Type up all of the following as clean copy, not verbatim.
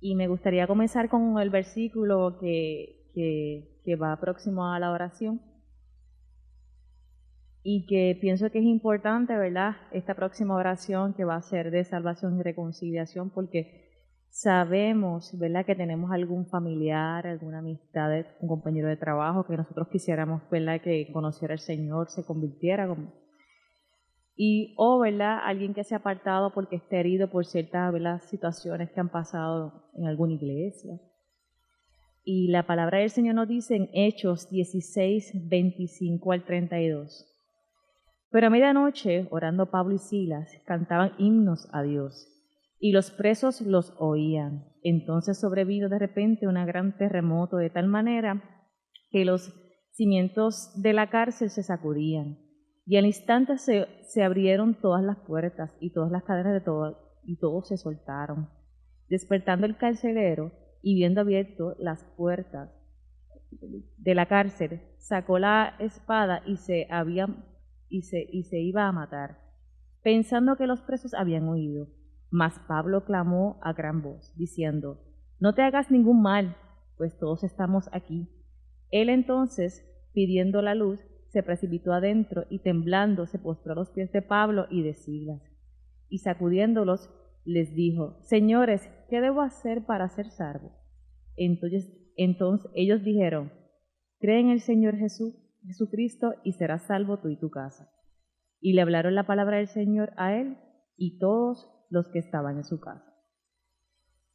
Y me gustaría comenzar con el versículo que va próximo a la oración y que pienso que es importante, ¿verdad? Esta próxima oración que va a ser de salvación y reconciliación, porque sabemos, ¿verdad?, que tenemos algún familiar, alguna amistad, un compañero de trabajo que nosotros quisiéramos, ¿verdad?, que conociera al Señor, se convirtiera, ¿verdad?, alguien que se ha apartado porque está herido por ciertas, ¿verdad?, situaciones que han pasado en alguna iglesia. Y la palabra del Señor nos dice en Hechos 16, 25 al 32. Pero a medianoche, orando Pablo y Silas, cantaban himnos a Dios, y los presos los oían. Entonces sobrevino de repente un gran terremoto, de tal manera que los cimientos de la cárcel se sacudían, y al instante se abrieron todas las puertas y todas las cadenas y todos se soltaron. Despertando el carcelero y viendo abierto las puertas de la cárcel, sacó la espada y se iba a matar, pensando que los presos habían huido. Mas Pablo clamó a gran voz, diciendo: no te hagas ningún mal, pues todos estamos aquí. Él entonces, pidiendo la luz, se precipitó adentro y temblando se postró a los pies de Pablo y de Silas. Y sacudiéndolos, les dijo: señores, ¿qué debo hacer para ser salvo? Entonces ellos dijeron: cree en el Señor Jesucristo y serás salvo tú y tu casa. Y le hablaron la palabra del Señor a él y todos los que estaban en su casa.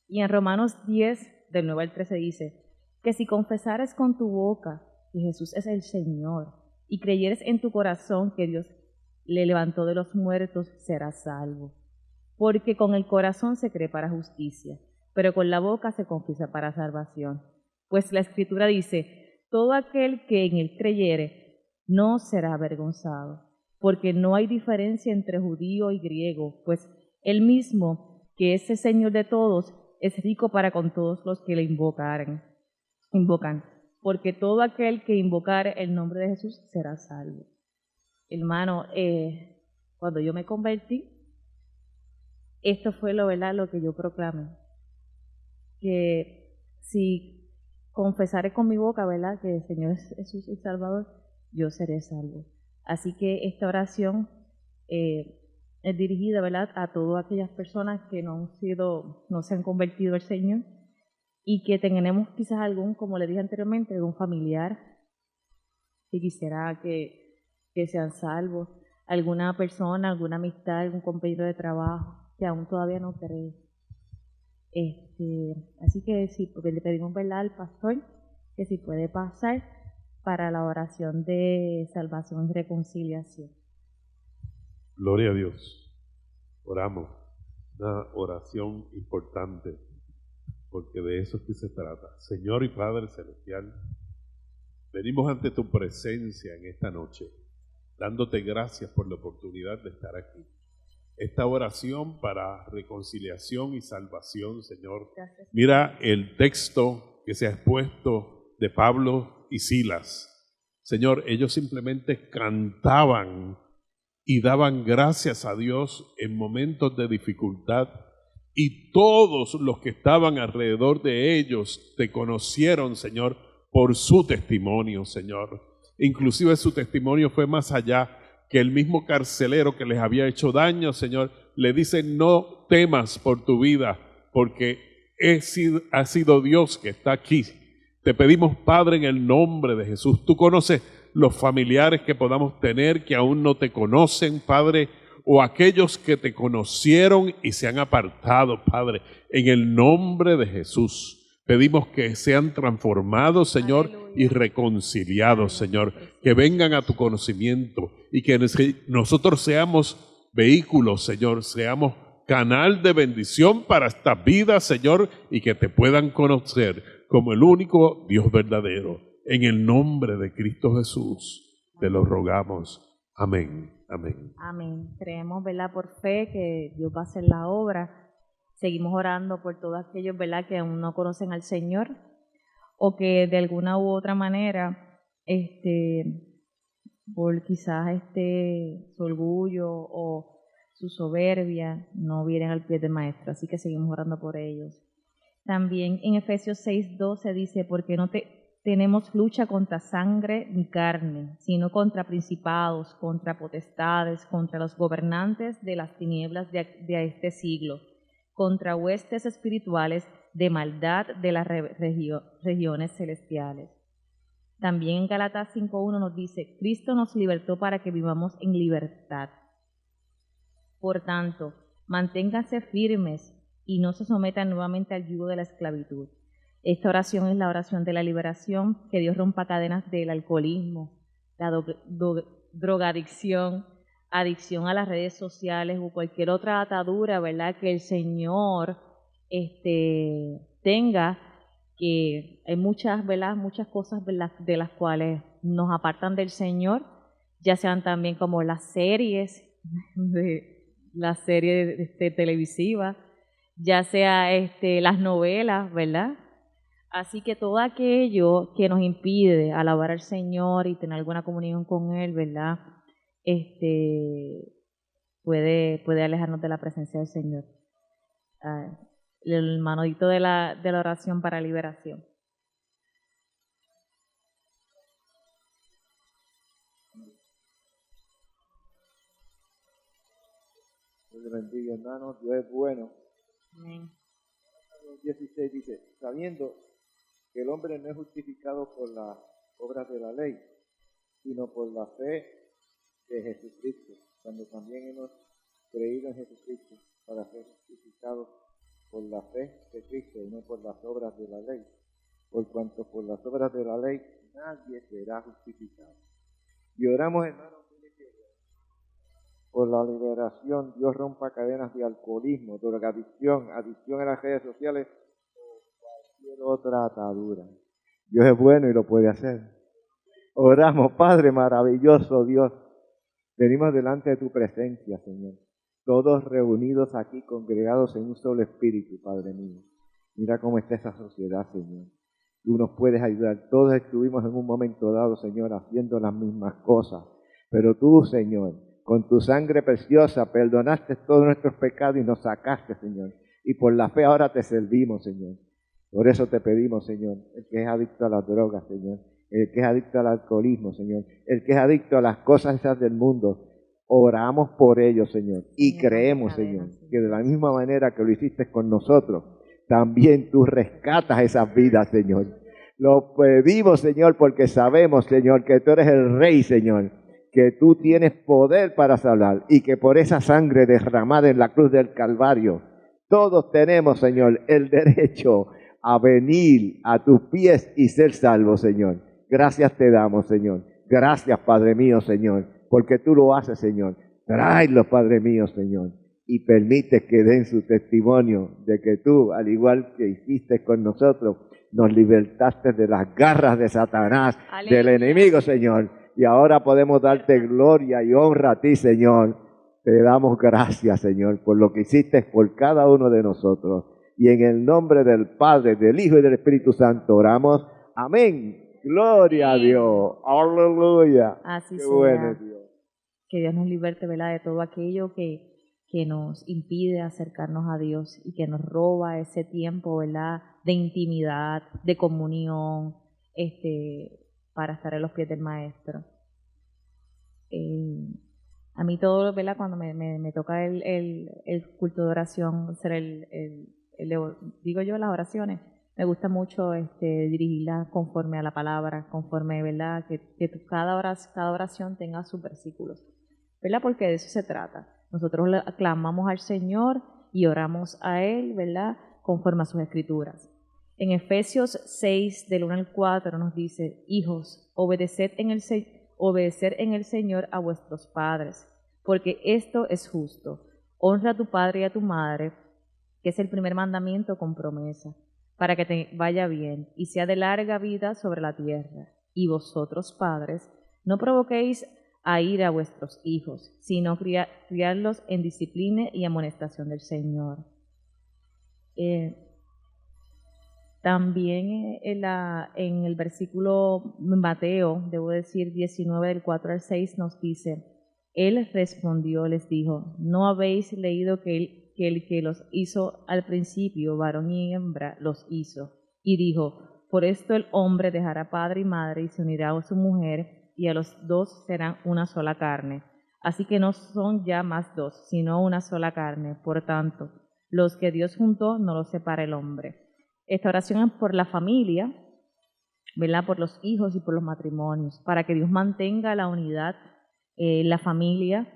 Y en Romanos 10, del 9 al 13 dice, que si confesares con tu boca que Jesús es el Señor y creyeres en tu corazón que Dios le levantó de los muertos, serás salvo. Porque con el corazón se cree para justicia, pero con la boca se confiesa para salvación. Pues la Escritura dice: todo aquel que en él creyere no será avergonzado, porque no hay diferencia entre judío y griego, pues él mismo, que es el Señor de todos, es rico para con todos los que le invocan. Porque todo aquel que invocare el nombre de Jesús será salvo. Hermano, cuando yo me convertí, esto fue lo que yo proclamé, que si confesaré con mi boca, ¿verdad?, que el Señor es Jesús el Salvador, yo seré salvo. Así que esta oración es dirigida, ¿verdad?, a todas aquellas personas que no se han convertido al Señor y que tenemos quizás como le dije anteriormente, algún familiar que quisiera que sean salvos, alguna persona, alguna amistad, algún compañero de trabajo que aún todavía no cree. Así que sí, porque le pedimos, ¿verdad?, al pastor que si puede pasar para la oración de salvación y reconciliación. Gloria a Dios. Oramos. Una oración importante, porque de eso es que se trata. Señor y Padre Celestial, venimos ante tu presencia en esta noche, dándote gracias por la oportunidad de estar aquí. Esta oración para reconciliación y salvación, Señor. Gracias. Mira el texto que se ha expuesto de Pablo y Silas. Señor, ellos simplemente cantaban y daban gracias a Dios en momentos de dificultad, y todos los que estaban alrededor de ellos te conocieron, Señor, por su testimonio, Señor. Inclusive su testimonio fue más allá, que el mismo carcelero que les había hecho daño, Señor, le dice: no temas por tu vida, porque ha sido Dios que está aquí. Te pedimos, Padre, en el nombre de Jesús, tú conoces los familiares que podamos tener que aún no te conocen, Padre, o aquellos que te conocieron y se han apartado, Padre, en el nombre de Jesús. Pedimos que sean transformados, Señor, Aleluya. y reconciliados, Señor, que vengan a tu conocimiento y que nosotros seamos vehículos, Señor, seamos canal de bendición para esta vida, Señor, y que te puedan conocer como el único Dios verdadero. En el nombre de Cristo Jesús te lo rogamos. Amén. Amén. Amén. Creemos, ¿verdad?, por fe que Dios va a hacer la obra. Seguimos orando por todos aquellos, ¿verdad?, que aún no conocen al Señor o que de alguna u otra manera, por quizás su orgullo o su soberbia, no vienen al pie del Maestro. Así que seguimos orando por ellos. También en Efesios 6:12 dice, porque no tenemos lucha contra sangre ni carne, sino contra principados, contra potestades, contra los gobernantes de las tinieblas de este siglo, contra huestes espirituales de maldad de las regiones celestiales. También en Gálatas 5:1 nos dice, Cristo nos libertó para que vivamos en libertad. Por tanto, manténganse firmes y no se sometan nuevamente al yugo de la esclavitud. Esta oración es la oración de la liberación, que Dios rompa cadenas del alcoholismo, la drogadicción, adicción a las redes sociales o cualquier otra atadura, ¿verdad? Que el Señor tenga, que hay muchas, ¿verdad? Muchas cosas, ¿verdad? De las cuales nos apartan del Señor, ya sean también como las series, la serie televisiva, ya sea las novelas, ¿verdad? Así que todo aquello que nos impide alabar al Señor y tener alguna comunión con Él, ¿verdad? Puede alejarnos de la presencia del Señor. El manodito de la oración para liberación. Dios le bendiga, hermanos. Dios es bueno. Amén. 16 dice, sabiendo que el hombre no es justificado por las obras de la ley, sino por la fe de Jesucristo, cuando también hemos creído en Jesucristo para ser justificados por la fe de Cristo y no por las obras de la ley, por cuanto por las obras de la ley nadie será justificado. Y oramos, hermanos, por la liberación. Dios rompa cadenas de alcoholismo, drogadicción, adicción a las redes sociales o cualquier otra atadura. Dios es bueno y lo puede hacer. Oramos, Padre maravilloso Dios. Venimos delante de tu presencia, Señor. Todos reunidos aquí, congregados en un solo espíritu, Padre mío. Mira cómo está esa sociedad, Señor. Tú nos puedes ayudar. Todos estuvimos en un momento dado, Señor, haciendo las mismas cosas. Pero tú, Señor, con tu sangre preciosa, perdonaste todos nuestros pecados y nos sacaste, Señor. Y por la fe ahora te servimos, Señor. Por eso te pedimos, Señor, el que es adicto a las drogas, Señor, el que es adicto al alcoholismo, Señor, el que es adicto a las cosas esas del mundo, oramos por ellos, Señor, y creemos, Señor, que de la misma manera que lo hiciste con nosotros, también tú rescatas esas vidas, Señor. Lo pedimos, Señor, porque sabemos, Señor, que tú eres el Rey, Señor, que tú tienes poder para salvar y que por esa sangre derramada en la cruz del Calvario, todos tenemos, Señor, el derecho a venir a tus pies y ser salvos, Señor. Gracias te damos, Señor. Gracias, Padre mío, Señor, porque tú lo haces, Señor. Tráelos, Padre mío, Señor, y permite que den su testimonio de que tú, al igual que hiciste con nosotros, nos libertaste de las garras de Satanás, aleluya, del enemigo, Señor. Y ahora podemos darte gloria y honra a ti, Señor. Te damos gracias, Señor, por lo que hiciste por cada uno de nosotros. Y en el nombre del Padre, del Hijo y del Espíritu Santo oramos. Amén. Gloria a Dios. Aleluya. Así Qué sea. Bueno, Dios. Que Dios nos liberte, ¿verdad?, de todo aquello que nos impide acercarnos a Dios y que nos roba ese tiempo, ¿verdad?, de intimidad, de comunión, para estar en los pies del Maestro. A mí todo, ¿verdad?, cuando me toca el culto de oración, hacer digo yo, las oraciones, me gusta mucho dirigirlas conforme a la palabra, conforme, ¿verdad?, que cada oración tenga sus versículos, ¿verdad?, porque de eso se trata. Nosotros le clamamos al Señor y oramos a Él, ¿verdad?, conforme a sus escrituras. En Efesios 6, del 1 al 4, nos dice, hijos, obedecer en el Señor a vuestros padres, porque esto es justo. Honra a tu padre y a tu madre, que es el primer mandamiento con promesa, para que te vaya bien y sea de larga vida sobre la tierra. Y vosotros, padres, no provoquéis a ira a vuestros hijos, sino criarlos en disciplina y amonestación del Señor. También en el versículo Mateo, debo decir 19 del 4 al 6, nos dice, Él respondió, les dijo, ¿no habéis leído que Él que el que los hizo al principio, varón y hembra, los hizo. Y dijo, por esto el hombre dejará padre y madre y se unirá a su mujer, y a los dos serán una sola carne. Así que no son ya más dos, sino una sola carne. Por tanto, los que Dios juntó no los separa el hombre. Esta oración es por la familia, ¿verdad? Por los hijos y por los matrimonios, para que Dios mantenga la unidad, la familia,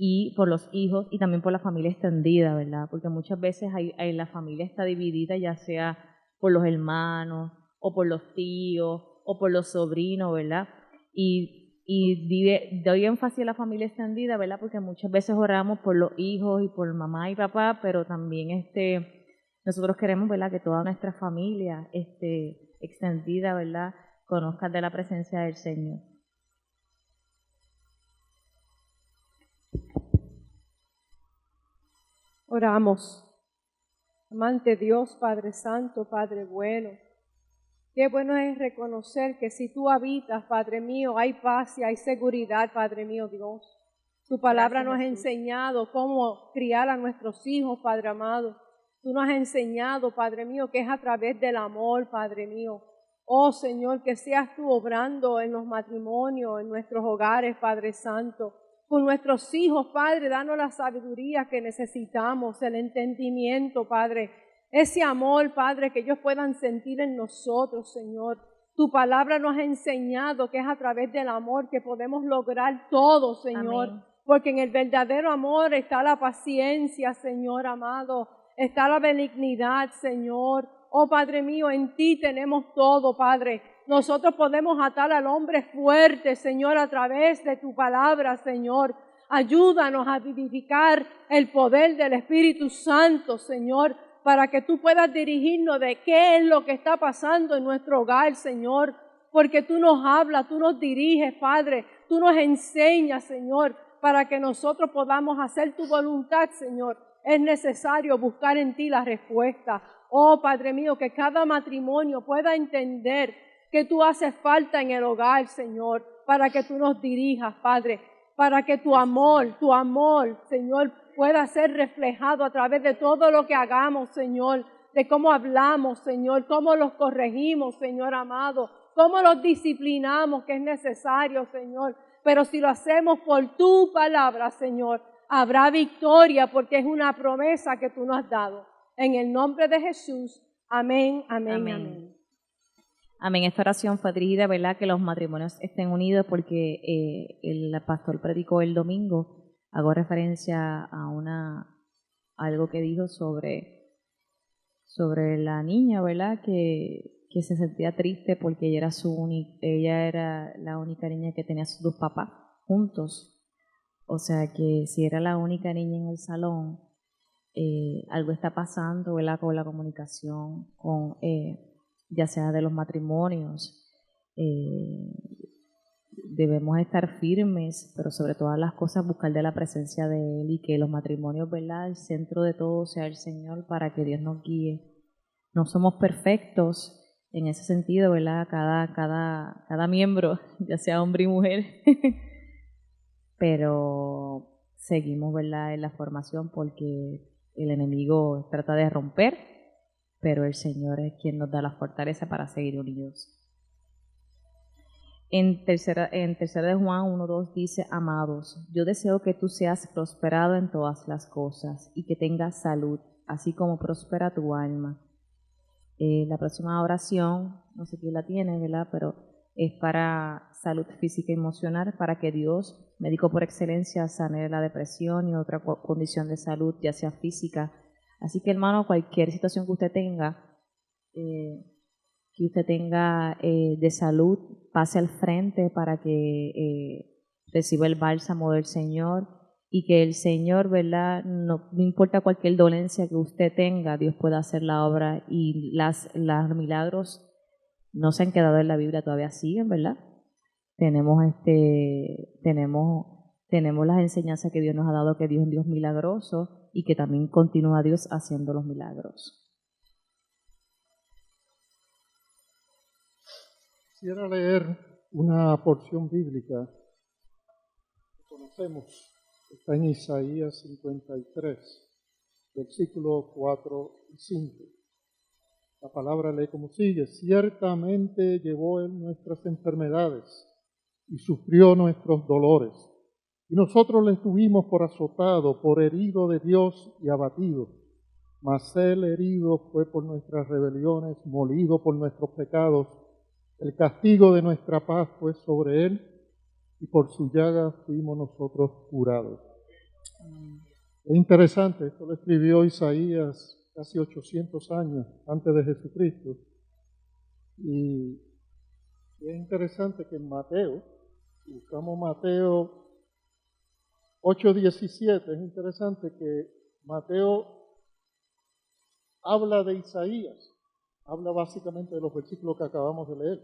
y por los hijos y también por la familia extendida, ¿verdad? Porque muchas veces la familia está dividida, ya sea por los hermanos o por los tíos o por los sobrinos, ¿verdad? Y doy énfasis a la familia extendida, ¿verdad? Porque muchas veces oramos por los hijos y por mamá y papá, pero también nosotros queremos, ¿verdad?, que toda nuestra familia extendida, ¿verdad?, conozca de la presencia del Señor. Oramos. Amante Dios, Padre Santo, Padre bueno, qué bueno es reconocer que si tú habitas, Padre mío, hay paz y hay seguridad, Padre mío Dios. Tu palabra nos ha enseñado cómo criar a nuestros hijos, Padre amado. Tú nos has enseñado, Padre mío, que es a través del amor, Padre mío. Oh Señor, que seas tú obrando en los matrimonios, en nuestros hogares, Padre Santo. Con nuestros hijos, Padre, danos la sabiduría que necesitamos, el entendimiento, Padre. Ese amor, Padre, que ellos puedan sentir en nosotros, Señor. Tu palabra nos ha enseñado que es a través del amor que podemos lograr todo, Señor. Amén. Porque en el verdadero amor está la paciencia, Señor amado. Está la benignidad, Señor. Oh, Padre mío, en ti tenemos todo, Padre. Nosotros podemos atar al hombre fuerte, Señor, a través de tu palabra, Señor. Ayúdanos a vivificar el poder del Espíritu Santo, Señor, para que tú puedas dirigirnos de qué es lo que está pasando en nuestro hogar, Señor. Porque tú nos hablas, tú nos diriges, Padre. Tú nos enseñas, Señor, para que nosotros podamos hacer tu voluntad, Señor. Es necesario buscar en ti la respuesta. Oh, Padre mío, que cada matrimonio pueda entender que tú haces falta en el hogar, Señor, para que tú nos dirijas, Padre, para que tu amor, Señor, pueda ser reflejado a través de todo lo que hagamos, Señor, de cómo hablamos, Señor, cómo los corregimos, Señor amado, cómo los disciplinamos, que es necesario, Señor. Pero si lo hacemos por tu palabra, Señor, habrá victoria porque es una promesa que tú nos has dado. En el nombre de Jesús, amén, amén, amén. Amén. Amén. Esta oración fue dirigida, ¿verdad?, que los matrimonios estén unidos, porque el pastor predicó el domingo, hago referencia a algo que dijo sobre la niña, ¿verdad?, que se sentía triste porque ella era la única niña que tenía sus dos papás juntos. O sea que si era la única niña en el salón, algo está pasando, ¿verdad?, con la comunicación, ya sea de los matrimonios. Debemos estar firmes, pero sobre todas las cosas buscar de la presencia de Él, y que los matrimonios, ¿verdad?, el centro de todo sea el Señor, para que Dios nos guíe. No somos perfectos en ese sentido, ¿verdad?, cada miembro, ya sea hombre y mujer, pero seguimos, ¿verdad?, en la formación, porque el enemigo trata de romper, pero el Señor es quien nos da la fortaleza para seguir unidos. En tercera de Juan 1:2 dice: amados, yo deseo que tú seas prosperado en todas las cosas y que tengas salud, así como prospera tu alma. La próxima oración, no sé quién la tiene, ¿verdad?, pero es para salud física y emocional, para que Dios, médico por excelencia, sane la depresión y otra condición de salud, ya sea física. Así que, hermano, cualquier situación que usted tenga, de salud, pase al frente para que reciba el bálsamo del Señor, y que el Señor, ¿verdad?, no importa cualquier dolencia que usted tenga, Dios pueda hacer la obra, y los milagros no se han quedado en la Biblia, todavía siguen, ¿verdad? Tenemos las enseñanzas que Dios nos ha dado, que Dios es un Dios milagroso y que también continúa Dios haciendo los milagros. Quisiera leer una porción bíblica que conocemos, está en Isaías 53. versículos 4 y 5. La palabra lee como sigue: ciertamente llevó Él nuestras enfermedades y sufrió nuestros dolores. Y nosotros le tuvimos por azotado, por herido de Dios y abatido. Mas Él herido fue por nuestras rebeliones, molido por nuestros pecados. El castigo de nuestra paz fue sobre Él, y por su llaga fuimos nosotros curados. Es interesante, esto lo escribió Isaías casi 800 años antes de Jesucristo. Y es interesante que en Mateo, si buscamos Mateo 8:17, es interesante que Mateo habla de Isaías, habla básicamente de los versículos que acabamos de leer.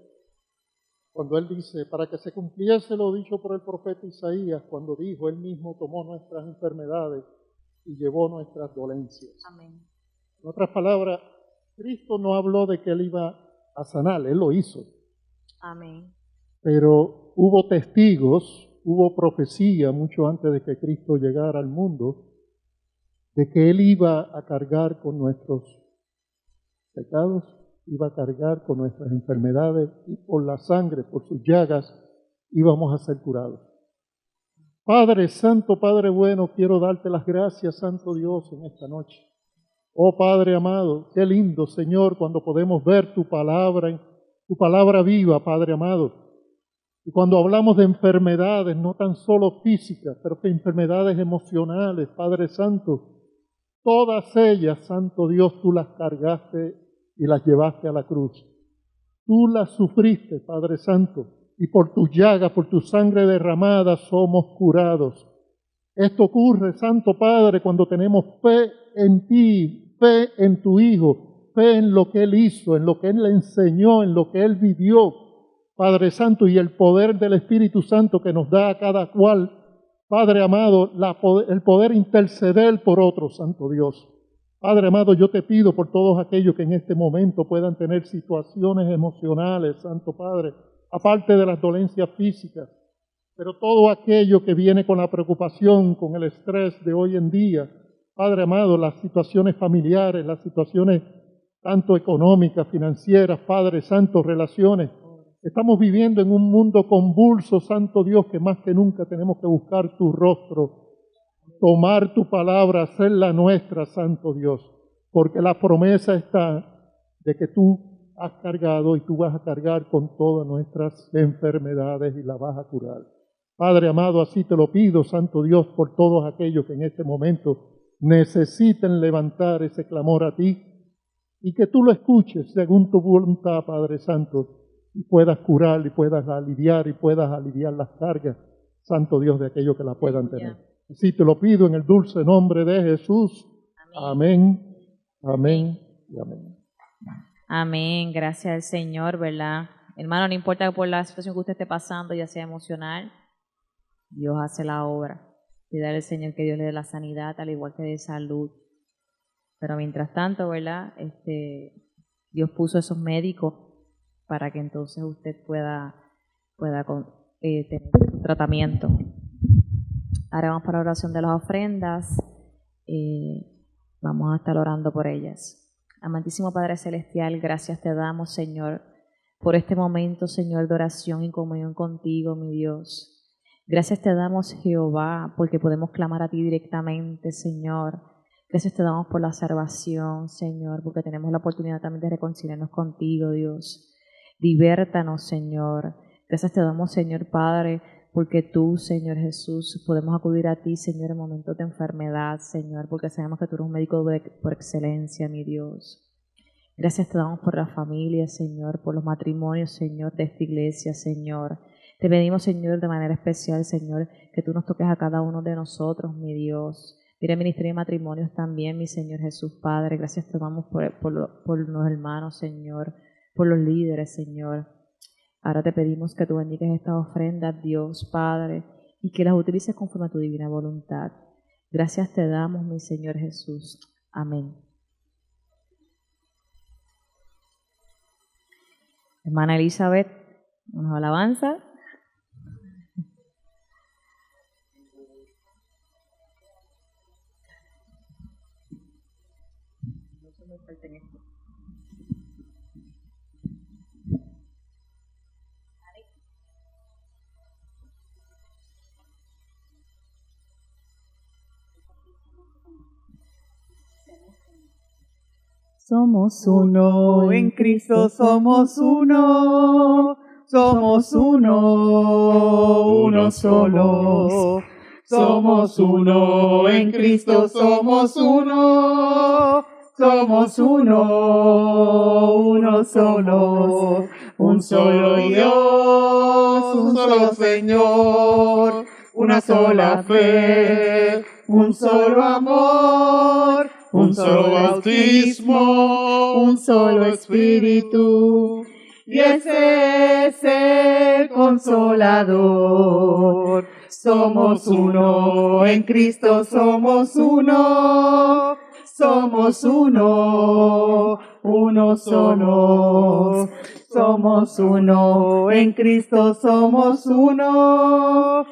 Cuando él dice, para que se cumpliese lo dicho por el profeta Isaías, cuando dijo, él mismo tomó nuestras enfermedades y llevó nuestras dolencias. Amén. En otras palabras, Cristo no habló de que Él iba a sanar, Él lo hizo. Amén. Pero hubo testigos, hubo profecía mucho antes de que Cristo llegara al mundo, de que Él iba a cargar con nuestros pecados, iba a cargar con nuestras enfermedades y por la sangre, por sus llagas, íbamos a ser curados. Padre Santo, Padre bueno, quiero darte las gracias, Santo Dios, en esta noche. Oh Padre amado, qué lindo, Señor, cuando podemos ver tu palabra viva, Padre amado. Y cuando hablamos de enfermedades, no tan solo físicas, pero que enfermedades emocionales, Padre Santo, todas ellas, Santo Dios, tú las cargaste y las llevaste a la cruz. Tú las sufriste, Padre Santo, y por tus llagas, por tu sangre derramada, somos curados. Esto ocurre, Santo Padre, cuando tenemos fe en ti, fe en tu Hijo, fe en lo que Él hizo, en lo que Él le enseñó, en lo que Él vivió, Padre Santo, y el poder del Espíritu Santo que nos da a cada cual, Padre amado, el poder interceder por otros, Santo Dios. Padre amado, yo te pido por todos aquellos que en este momento puedan tener situaciones emocionales, Santo Padre, aparte de las dolencias físicas, pero todo aquello que viene con la preocupación, con el estrés de hoy en día, Padre amado, las situaciones familiares, las situaciones tanto económicas, financieras, Padre Santo, relaciones. Estamos viviendo en un mundo convulso, Santo Dios, que más que nunca tenemos que buscar tu rostro, tomar tu palabra, hacerla nuestra, Santo Dios, porque la promesa está de que tú has cargado y tú vas a cargar con todas nuestras enfermedades y las vas a curar. Padre amado, así te lo pido, Santo Dios, por todos aquellos que en este momento necesiten levantar ese clamor a ti y que tú lo escuches según tu voluntad, Padre Santo, y puedas curar y puedas aliviar las cargas, Santo Dios, de aquellos que la puedan tener. Así te lo pido en el dulce nombre de Jesús. Amén, amén y amén. Amén, gracias al Señor, ¿verdad? Hermano, no importa por la situación que usted esté pasando, ya sea emocional, Dios hace la obra. Pídale al Señor que Dios le dé la sanidad, al igual que de salud. Pero mientras tanto, ¿verdad? Dios puso esos médicos para que entonces usted pueda tener su tratamiento. Ahora vamos para la oración de las ofrendas. Vamos a estar orando por ellas. Amantísimo Padre Celestial, gracias te damos, Señor, por este momento, Señor, de oración y comunión contigo, mi Dios. Gracias te damos, Jehová, porque podemos clamar a ti directamente, Señor. Gracias te damos por la salvación, Señor, porque tenemos la oportunidad también de reconciliarnos contigo, Dios. Libértanos, Señor. Gracias te damos, Señor Padre, porque tú, Señor Jesús, podemos acudir a ti, Señor, en momentos de enfermedad, Señor, porque sabemos que tú eres un médico por excelencia, mi Dios. Gracias te damos por la familia, Señor, por los matrimonios, Señor, de esta iglesia, Señor. Te pedimos, Señor, de manera especial, Señor, que tú nos toques a cada uno de nosotros, mi Dios. Mira el ministerio de matrimonios también, mi Señor Jesús, Padre. Gracias te damos por los hermanos, Señor, por los líderes, Señor. Ahora te pedimos que tú bendigas estas ofrendas, Dios, Padre, y que las utilices conforme a tu divina voluntad. Gracias te damos, mi Señor Jesús. Amén. Hermana Elizabeth, unos alabanzas. muy fuerte en esto. Somos Uno en Cristo, somos uno solo. Somos uno en Cristo, somos uno solo. Un solo Dios, un solo Señor, una sola fe, un solo amor, un solo bautismo, un solo Espíritu, y ese es el Consolador. Somos uno en Cristo, somos uno solo. Somos uno en Cristo, somos uno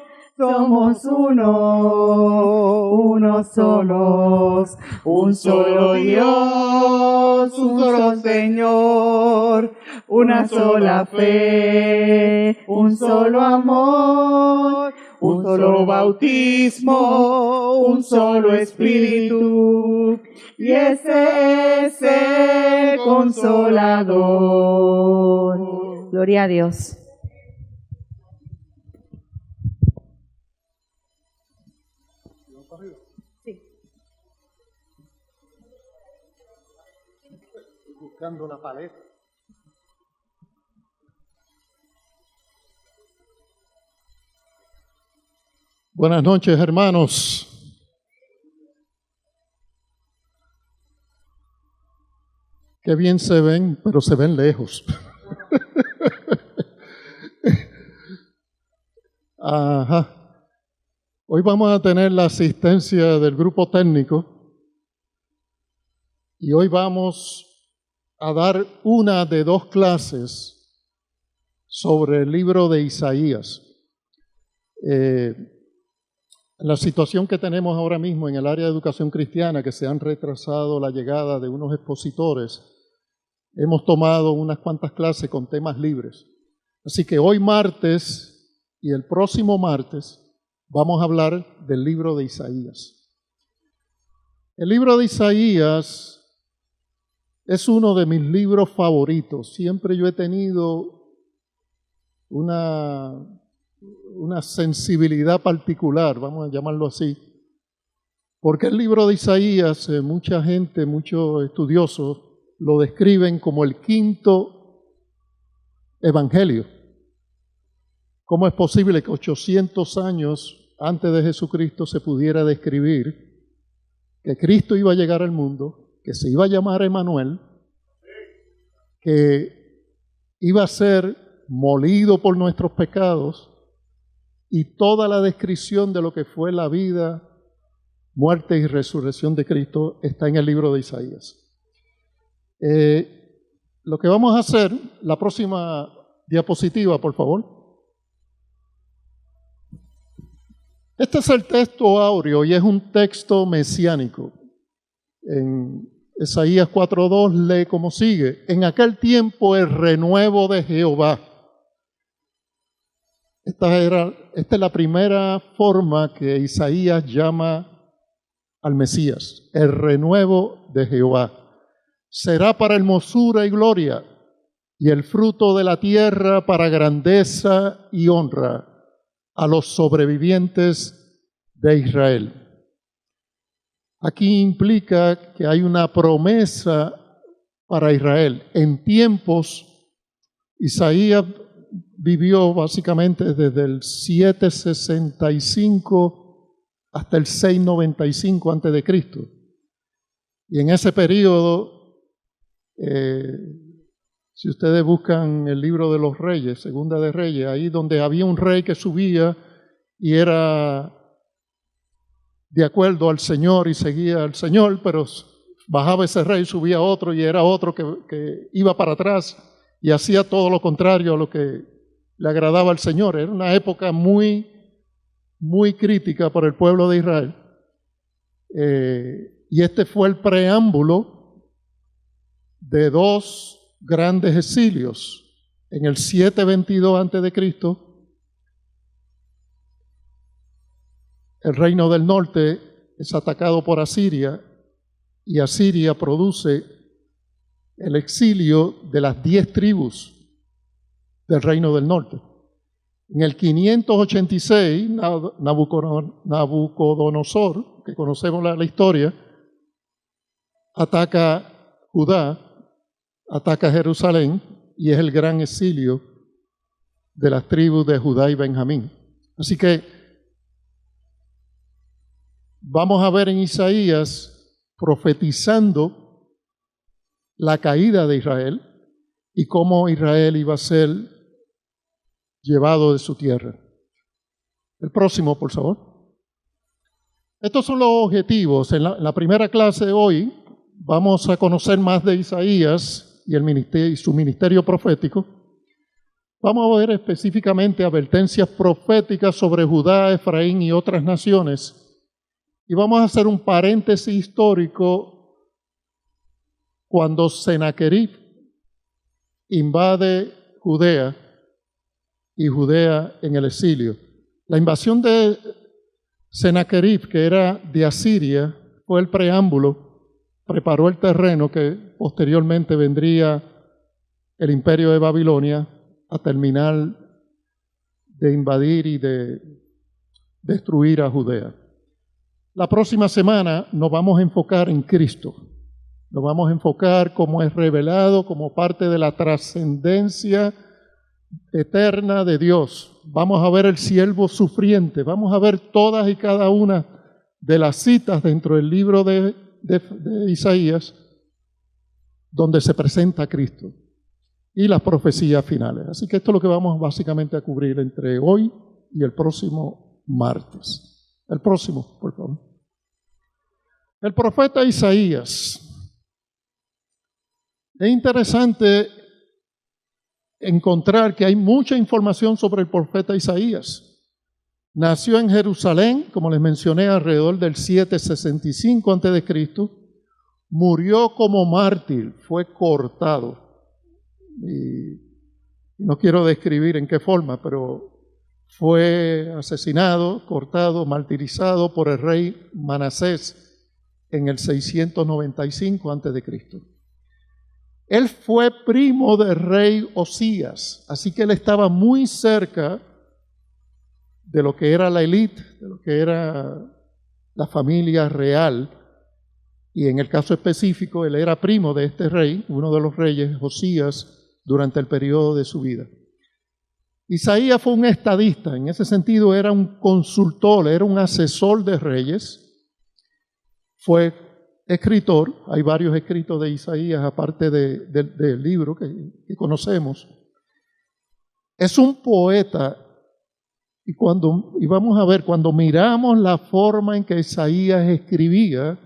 solos. Un solo Dios, un solo Señor, una sola fe, un solo amor, un solo bautismo, un solo Espíritu, y ese es el Consolador. Gloria a Dios. Buscando una paleta. Buenas noches, hermanos. Qué bien se ven, pero se ven lejos. Ajá. Hoy vamos a tener la asistencia del grupo técnico y hoy vamos a dar una de dos clases sobre el libro de Isaías. La situación que tenemos ahora mismo en el área de educación cristiana, que se han retrasado la llegada de unos expositores, hemos tomado unas cuantas clases con temas libres. Así que hoy martes y el próximo martes vamos a hablar del libro de Isaías. El libro de Isaías es uno de mis libros favoritos. Siempre yo he tenido una sensibilidad particular, vamos a llamarlo así, porque el libro de Isaías, mucha gente, muchos estudiosos, lo describen como el quinto evangelio. ¿Cómo es posible que 800 años antes de Jesucristo se pudiera describir que Cristo iba a llegar al mundo, que se iba a llamar Emmanuel, que iba a ser molido por nuestros pecados, y toda la descripción de lo que fue la vida, muerte y resurrección de Cristo está en el libro de Isaías? Lo que vamos a hacer, la próxima diapositiva, por favor. Este es el texto áureo y es un texto mesiánico. En Isaías 4:2 lee como sigue: en aquel tiempo el renuevo de Jehová. Esta es la primera forma que Isaías llama al Mesías, el renuevo de Jehová. Será para hermosura y gloria, y el fruto de la tierra para grandeza y honra a los sobrevivientes de Israel. Aquí implica que hay una promesa para Israel. En tiempos, Isaías vivió básicamente desde el 765 hasta el 695 antes de Cristo. Y en ese periodo, si ustedes buscan el libro de los Reyes, Segunda de Reyes, ahí donde había un rey que subía y era de acuerdo al Señor y seguía al Señor, pero bajaba ese rey, subía otro y era otro que iba para atrás y hacía todo lo contrario a lo que le agradaba al Señor. Era una época muy crítica para el pueblo de Israel. Y este fue el preámbulo de dos grandes exilios. En el 722 a.C., el reino del norte es atacado por Asiria y Asiria produce el exilio de las 10 tribus del reino del norte. En el 586, Nabucodonosor, que conocemos la historia, ataca Judá, ataca Jerusalén y es el gran exilio de las tribus de Judá y Benjamín. Así que vamos a ver en Isaías profetizando la caída de Israel y cómo Israel iba a ser llevado de su tierra. El próximo, por favor. Estos son los objetivos. En la primera clase de hoy vamos a conocer más de Isaías y su ministerio profético. Vamos a ver específicamente advertencias proféticas sobre Judá, Efraín y otras naciones. Y vamos a hacer un paréntesis histórico cuando Sennacherib invade Judea y Judea en el exilio. La invasión de Sennacherib, que era de Asiria, fue el preámbulo, preparó el terreno que posteriormente vendría el imperio de Babilonia a terminar de invadir y de destruir a Judea. La próxima semana nos vamos a enfocar en Cristo. Nos vamos a enfocar cómo es revelado como parte de la trascendencia eterna de Dios. Vamos a ver el siervo sufriente. Vamos a ver todas y cada una de las citas dentro del libro de Isaías donde se presenta a Cristo y las profecías finales. Así que esto es lo que vamos básicamente a cubrir entre hoy y el próximo martes. El próximo, por favor. El profeta Isaías. Es interesante encontrar que hay mucha información sobre el profeta Isaías. Nació en Jerusalén, como les mencioné, alrededor del 765 a.C. Murió como mártir, fue cortado. Y no quiero describir en qué forma, pero fue asesinado, cortado, martirizado por el rey Manasés en el 695 a.C. Él fue primo del rey Osías, así que él estaba muy cerca de lo que era la élite, de lo que era la familia real, y en el caso específico, él era primo de este rey, uno de los reyes, Osías, durante el periodo de su vida. Isaías fue un estadista, en ese sentido era un consultor, era un asesor de reyes, fue escritor, hay varios escritos de Isaías aparte del libro que conocemos. Es un poeta y vamos a ver, cuando miramos la forma en que Isaías escribía,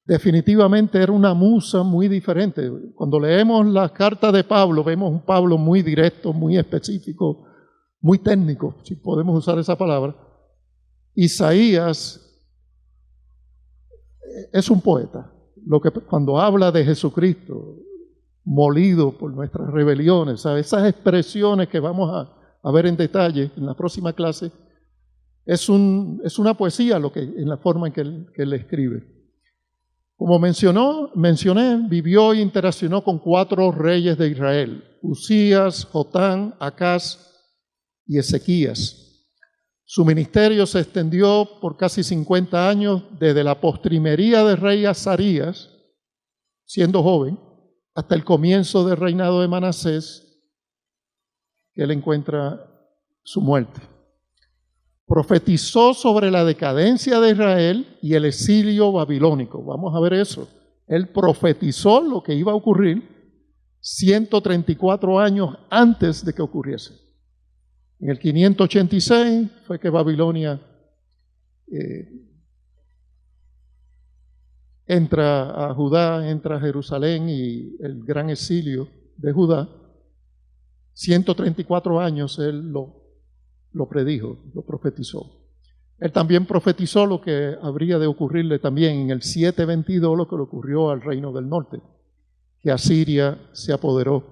definitivamente era una musa muy diferente. Cuando leemos las cartas de Pablo, vemos un Pablo muy directo, muy específico, muy técnico, si podemos usar esa palabra. Isaías es un poeta. Cuando habla de Jesucristo, molido por nuestras rebeliones, ¿sabe? Esas expresiones que vamos a ver en detalle en la próxima clase, es una poesía en la forma en que él escribe. Como mencioné, vivió e interaccionó con 4 reyes de Israel: Usías, Jotán, Acaz y Ezequías. Su ministerio se extendió por casi 50 años, desde la postrimería del rey Azarías, siendo joven, hasta el comienzo del reinado de Manasés, que él encuentra su muerte. Profetizó sobre la decadencia de Israel y el exilio babilónico. Vamos a ver eso. Él profetizó lo que iba a ocurrir 134 años antes de que ocurriese. En el 586 fue que Babilonia entra a Judá, entra a Jerusalén y el gran exilio de Judá. 134 años él lo predijo, lo profetizó. Él también profetizó lo que habría de ocurrirle también en el 722, lo que le ocurrió al reino del norte. que Asiria se apoderó.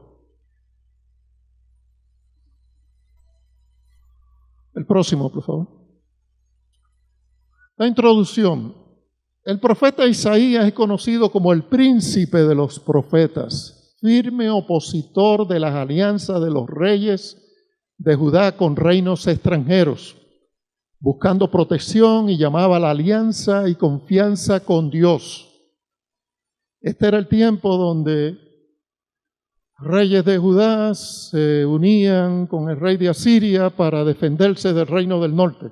El próximo, por favor. La introducción. El profeta Isaías es conocido como el príncipe de los profetas, firme opositor de las alianzas de los reyes de Judá con reinos extranjeros, buscando protección, y llamaba a la alianza y confianza con Dios. Este era el tiempo donde reyes de Judá se unían con el rey de Asiria para defenderse del reino del norte,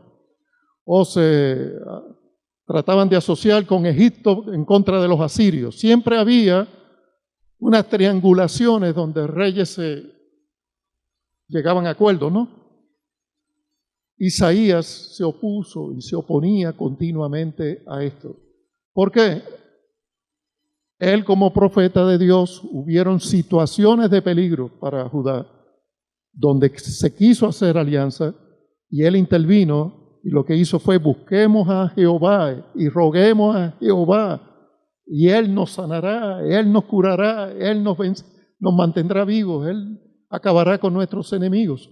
o se trataban de asociar con Egipto en contra de los asirios. Siempre había unas triangulaciones donde reyes se llegaban a acuerdos, ¿no? Isaías se opuso y se oponía continuamente a esto. ¿Por qué? Él, como profeta de Dios, hubieron situaciones de peligro para Judá, donde se quiso hacer alianza, y él intervino, y lo que hizo fue: busquemos a Jehová y roguemos a Jehová, y Él nos sanará, Él nos curará, Él nos mantendrá vivos, Él acabará con nuestros enemigos.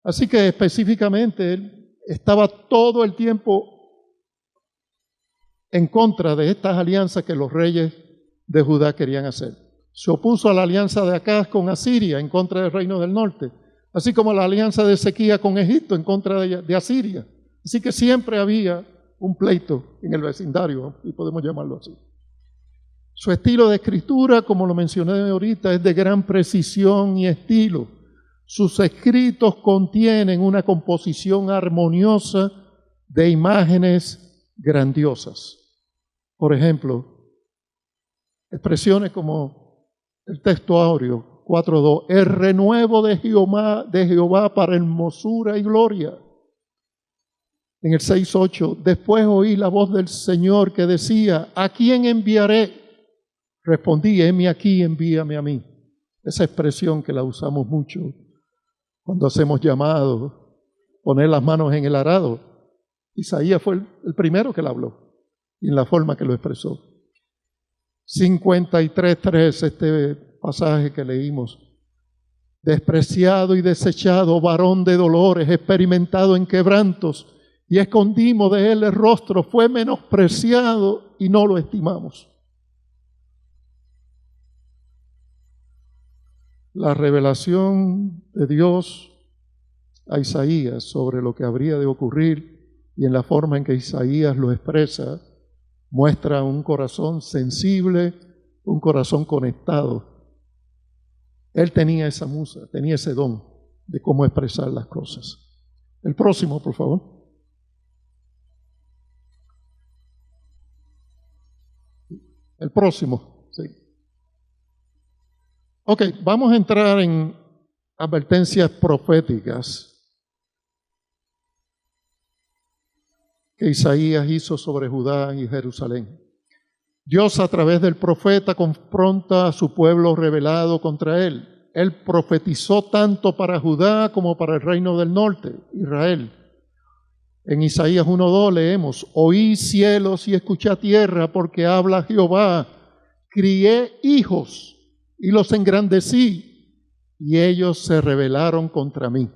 Así que específicamente él estaba todo el tiempo en contra de estas alianzas que los reyes de Judá querían hacer. Se opuso a la alianza de Acaz con Asiria en contra del reino del norte, así como la alianza de Ezequías con Egipto en contra de Asiria. Así que siempre había un pleito en el vecindario, y podemos llamarlo así. Su estilo de escritura, como lo mencioné ahorita, es de gran precisión y estilo. Sus escritos contienen una composición armoniosa de imágenes grandiosas. Por ejemplo, expresiones como el texto áureo 4.2, el renuevo de Jehová para hermosura y gloria. En el 6.8, después oí la voz del Señor que decía: ¿a quién enviaré? Respondí: heme aquí, envíame a mí. Esa expresión que la usamos mucho cuando hacemos llamados, poner las manos en el arado. Isaías fue el primero que la habló, y en la forma que lo expresó. 53.3, este pasaje que leímos: despreciado y desechado, varón de dolores, experimentado en quebrantos, y escondimos de él el rostro, fue menospreciado y no lo estimamos. La revelación de Dios a Isaías sobre lo que habría de ocurrir, y en la forma en que Isaías lo expresa, muestra un corazón sensible, un corazón conectado. Él tenía esa musa, tenía ese don de cómo expresar las cosas. El próximo, por favor. El próximo, sí. Ok, vamos a entrar en advertencias proféticas que Isaías hizo sobre Judá y Jerusalén. Dios, a través del profeta, confronta a su pueblo rebelado contra él. Él profetizó tanto para Judá como para el reino del norte, Israel. En Isaías 1.2 leemos: oí cielos y escuché tierra, porque habla Jehová. Crié hijos y los engrandecí, y ellos se rebelaron contra mí.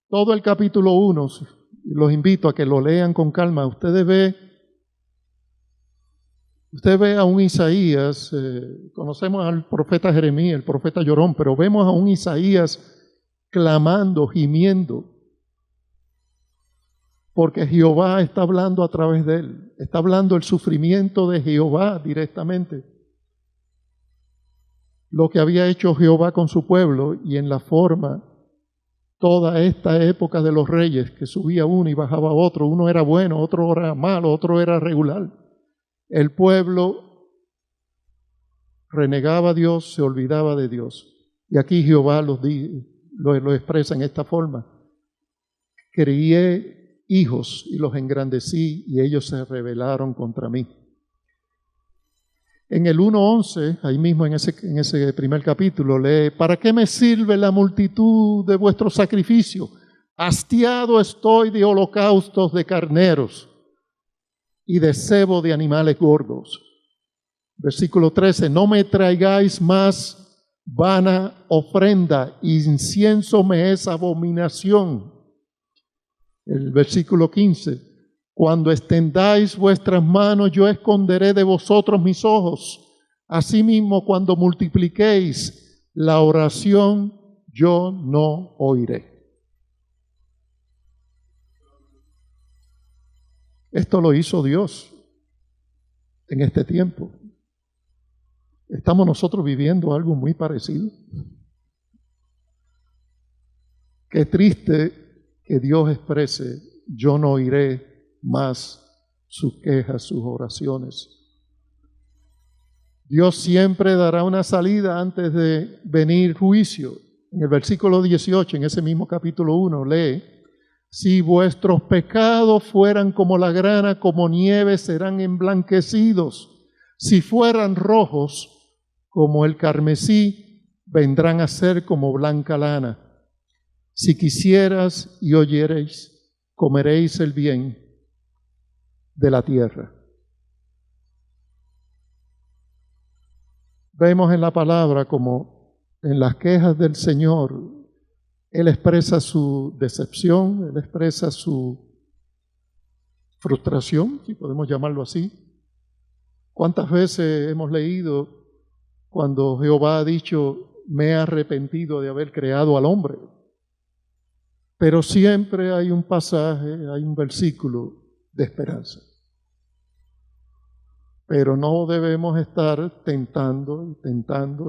Todo el capítulo 1, los invito a que lo lean con calma. Usted ve a un Isaías, conocemos al profeta Jeremías, el profeta llorón, pero vemos a un Isaías clamando, gimiendo, porque Jehová está hablando a través de él. Está hablando el sufrimiento de Jehová directamente. Lo que había hecho Jehová con su pueblo, y en la forma, toda esta época de los reyes, que subía uno y bajaba otro, uno era bueno, otro era malo, otro era regular. El pueblo renegaba a Dios, se olvidaba de Dios. Y aquí Jehová lo expresa en esta forma: crié hijos y los engrandecí, y ellos se rebelaron contra mí. En el 1.11, ahí mismo en ese primer capítulo, lee: ¿para qué me sirve la multitud de vuestros sacrificios? Hastiado estoy de holocaustos de carneros y de cebo de animales gordos. Versículo 13, no me traigáis más vana ofrenda, incienso me es abominación. El versículo 15, cuando extendáis vuestras manos, yo esconderé de vosotros mis ojos. Asimismo, cuando multipliquéis la oración, yo no oiré. Esto lo hizo Dios en este tiempo. Estamos nosotros viviendo algo muy parecido. Qué triste que Dios exprese, yo no oiré más sus quejas, sus oraciones. Dios siempre dará una salida antes de venir juicio. En el versículo 18, en ese mismo capítulo 1, lee, si vuestros pecados fueran como la grana, como nieve, serán emblanquecidos. Si fueran rojos, como el carmesí, vendrán a ser como blanca lana. Si quisieras y oyereis, comeréis el bien de la tierra. Vemos en la palabra como en las quejas del Señor, Él expresa su decepción, Él expresa su frustración, si podemos llamarlo así. ¿Cuántas veces hemos leído cuando Jehová ha dicho, me he arrepentido de haber creado al hombre? Pero siempre hay un pasaje, hay un versículo de esperanza. Pero no debemos estar tentando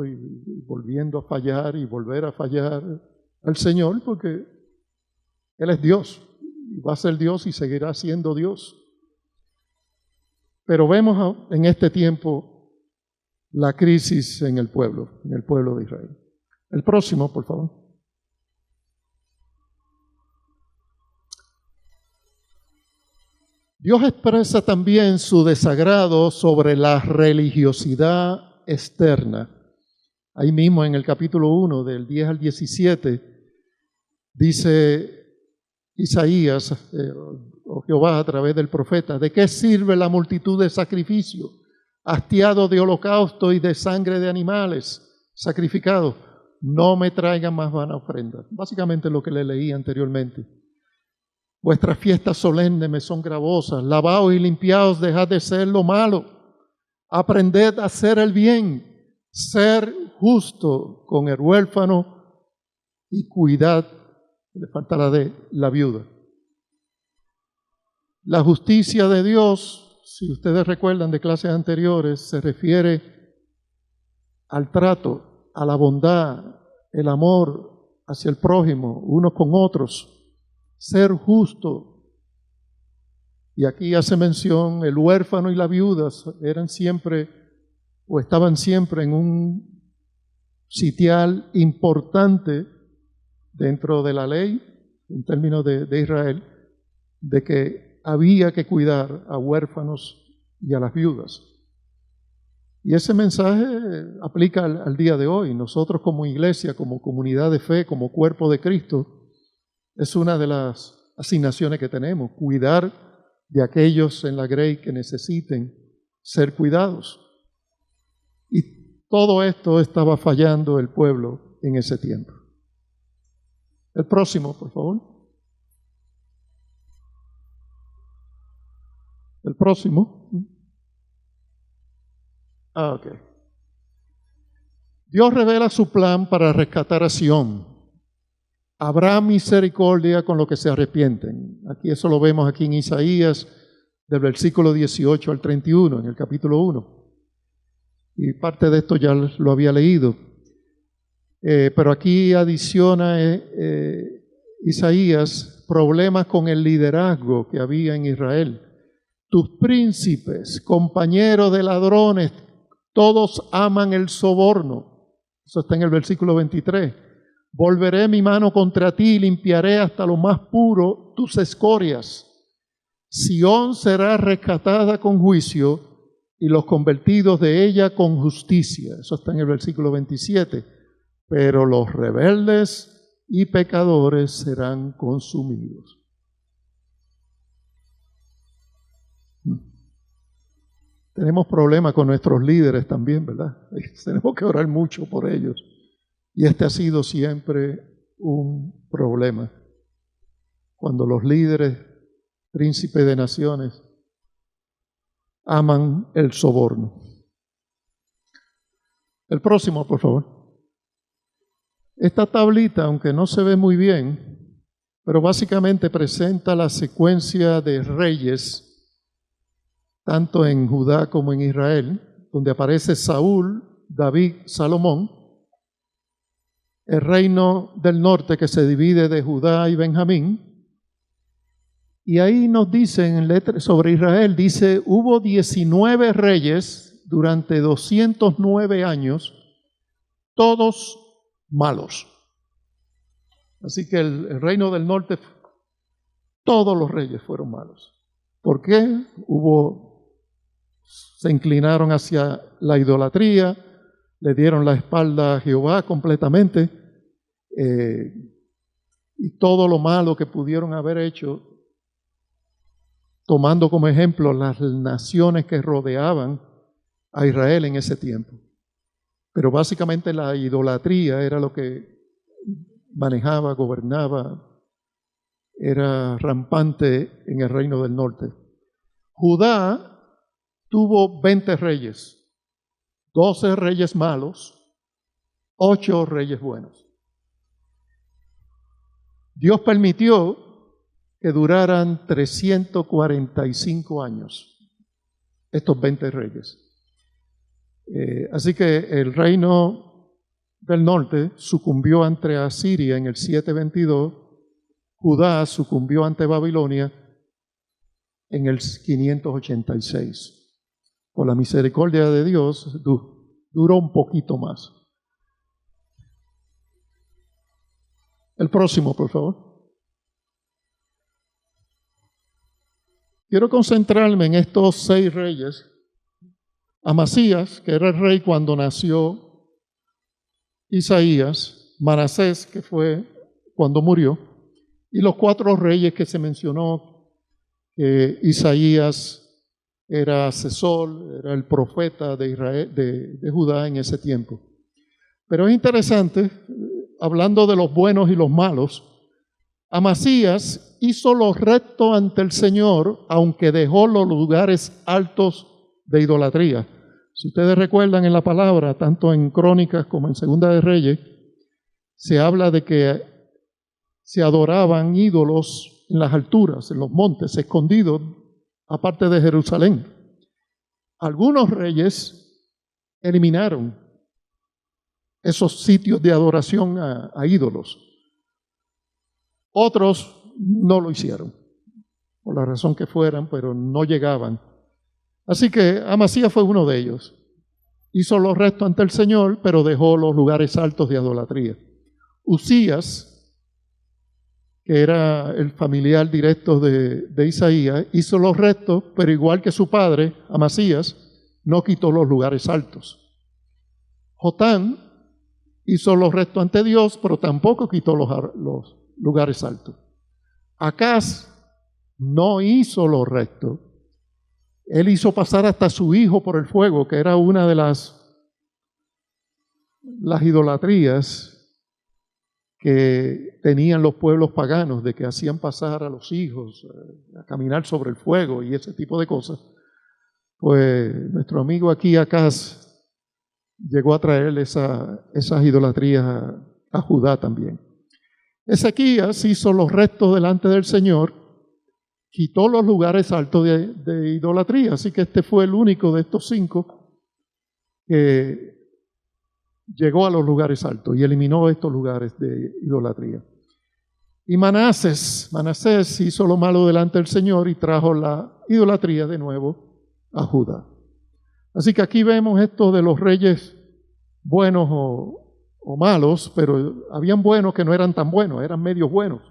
y volviendo a fallar y volver a fallar al Señor, porque Él es Dios, y va a ser Dios y seguirá siendo Dios. Pero vemos en este tiempo la crisis en el pueblo de Israel. El próximo, por favor. Dios expresa también su desagrado sobre la religiosidad externa. Ahí mismo en el capítulo 1, del 10 al 17, dice Isaías, o Jehová a través del profeta, ¿de qué sirve la multitud de sacrificios, hastiado de holocausto y de sangre de animales sacrificados? No me traigan más vana ofrenda. Básicamente lo que le leí anteriormente. Vuestras fiestas solemnes me son gravosas. Lavaos y limpiaos, dejad de ser lo malo. Aprended a hacer el bien, ser justo con el huérfano y cuidad, le faltará de la viuda. La justicia de Dios, si ustedes recuerdan de clases anteriores, se refiere al trato, a la bondad, el amor hacia el prójimo, unos con otros. Ser justo. Y aquí hace mención, el huérfano y la viuda eran siempre o estaban siempre en un sitial importante dentro de la ley, en términos de Israel, de que había que cuidar a huérfanos y a las viudas. Y ese mensaje aplica al día de hoy. Nosotros como iglesia, como comunidad de fe, como cuerpo de Cristo, es una de las asignaciones que tenemos, cuidar de aquellos en la grey que necesiten ser cuidados. Y todo esto estaba fallando el pueblo en ese tiempo. El próximo, por favor. El próximo. Ok. Dios revela su plan para rescatar a Sión. Habrá misericordia con los que se arrepienten. Aquí eso lo vemos aquí en Isaías, del versículo 18 al 31, en el capítulo 1. Y parte de esto ya lo había leído. Pero aquí adiciona Isaías problemas con el liderazgo que había en Israel. Tus príncipes, compañeros de ladrones, todos aman el soborno. Eso está en el versículo 23. Volveré mi mano contra ti y limpiaré hasta lo más puro tus escorias. Sión será rescatada con juicio y los convertidos de ella con justicia. Eso está en el versículo 27. Pero los rebeldes y pecadores serán consumidos. tenemos problemas con nuestros líderes también, ¿verdad? Tenemos que orar mucho por ellos. Y este ha sido siempre un problema. Cuando los líderes, príncipes de naciones, aman el soborno. El próximo, por favor. Esta tablita, aunque no se ve muy bien, pero básicamente presenta la secuencia de reyes, tanto en Judá como en Israel, donde aparece Saúl, David, Salomón, el reino del norte que se divide de Judá y Benjamín. Y ahí nos dicen en letras sobre Israel, dice, hubo 19 reyes durante 209 años, todos malos. Así que el reino del norte, todos los reyes fueron malos. ¿Por qué? Se inclinaron hacia la idolatría, le dieron la espalda a Jehová completamente, y todo lo malo que pudieron haber hecho, tomando como ejemplo las naciones que rodeaban a Israel en ese tiempo. Pero básicamente la idolatría era lo que manejaba, gobernaba, era rampante en el reino del norte. Judá tuvo 20 reyes, 12 reyes malos, 8 reyes buenos. Dios permitió que duraran 345 años estos 20 reyes. Así que el reino del norte sucumbió ante Asiria en el 722, Judá sucumbió ante Babilonia en el 586. Por la misericordia de Dios, duró un poquito más. El próximo, por favor. Quiero concentrarme en estos 6 reyes. Amasías, que era el rey cuando nació Isaías, Manasés, que fue cuando murió, y los 4 reyes que se mencionó, que Isaías era asesor, era el profeta de Israel, de Judá en ese tiempo. Pero es interesante, hablando de los buenos y los malos, Amasías hizo lo recto ante el Señor, aunque dejó los lugares altos de idolatría. Si ustedes recuerdan en la palabra, tanto en Crónicas como en Segunda de Reyes, se habla de que se adoraban ídolos en las alturas, en los montes, escondidos, aparte de Jerusalén. Algunos reyes eliminaron esos sitios de adoración a ídolos. Otros no lo hicieron, por la razón que fueran, pero no llegaban. Así que Amasías fue uno de ellos. Hizo lo recto ante el Señor, pero dejó los lugares altos de idolatría. Usías, que era el familiar directo de Isaías, hizo lo recto, pero igual que su padre, Amasías, no quitó los lugares altos. Jotán hizo lo recto ante Dios, pero tampoco quitó los lugares altos. Acaz no hizo lo recto. Él hizo pasar hasta su hijo por el fuego, que era una de las idolatrías que tenían los pueblos paganos, de que hacían pasar a los hijos a caminar sobre el fuego y ese tipo de cosas. Pues nuestro amigo aquí, Acaz, llegó a traer esas idolatrías a Judá también. Ezequías hizo los rectos delante del Señor, quitó los lugares altos de idolatría, así que este fue el único de estos 5 que llegó a los lugares altos y eliminó estos lugares de idolatría. Y Manasés hizo lo malo delante del Señor y trajo la idolatría de nuevo a Judá. Así que aquí vemos esto de los reyes buenos o malos, pero habían buenos que no eran tan buenos, eran medios buenos.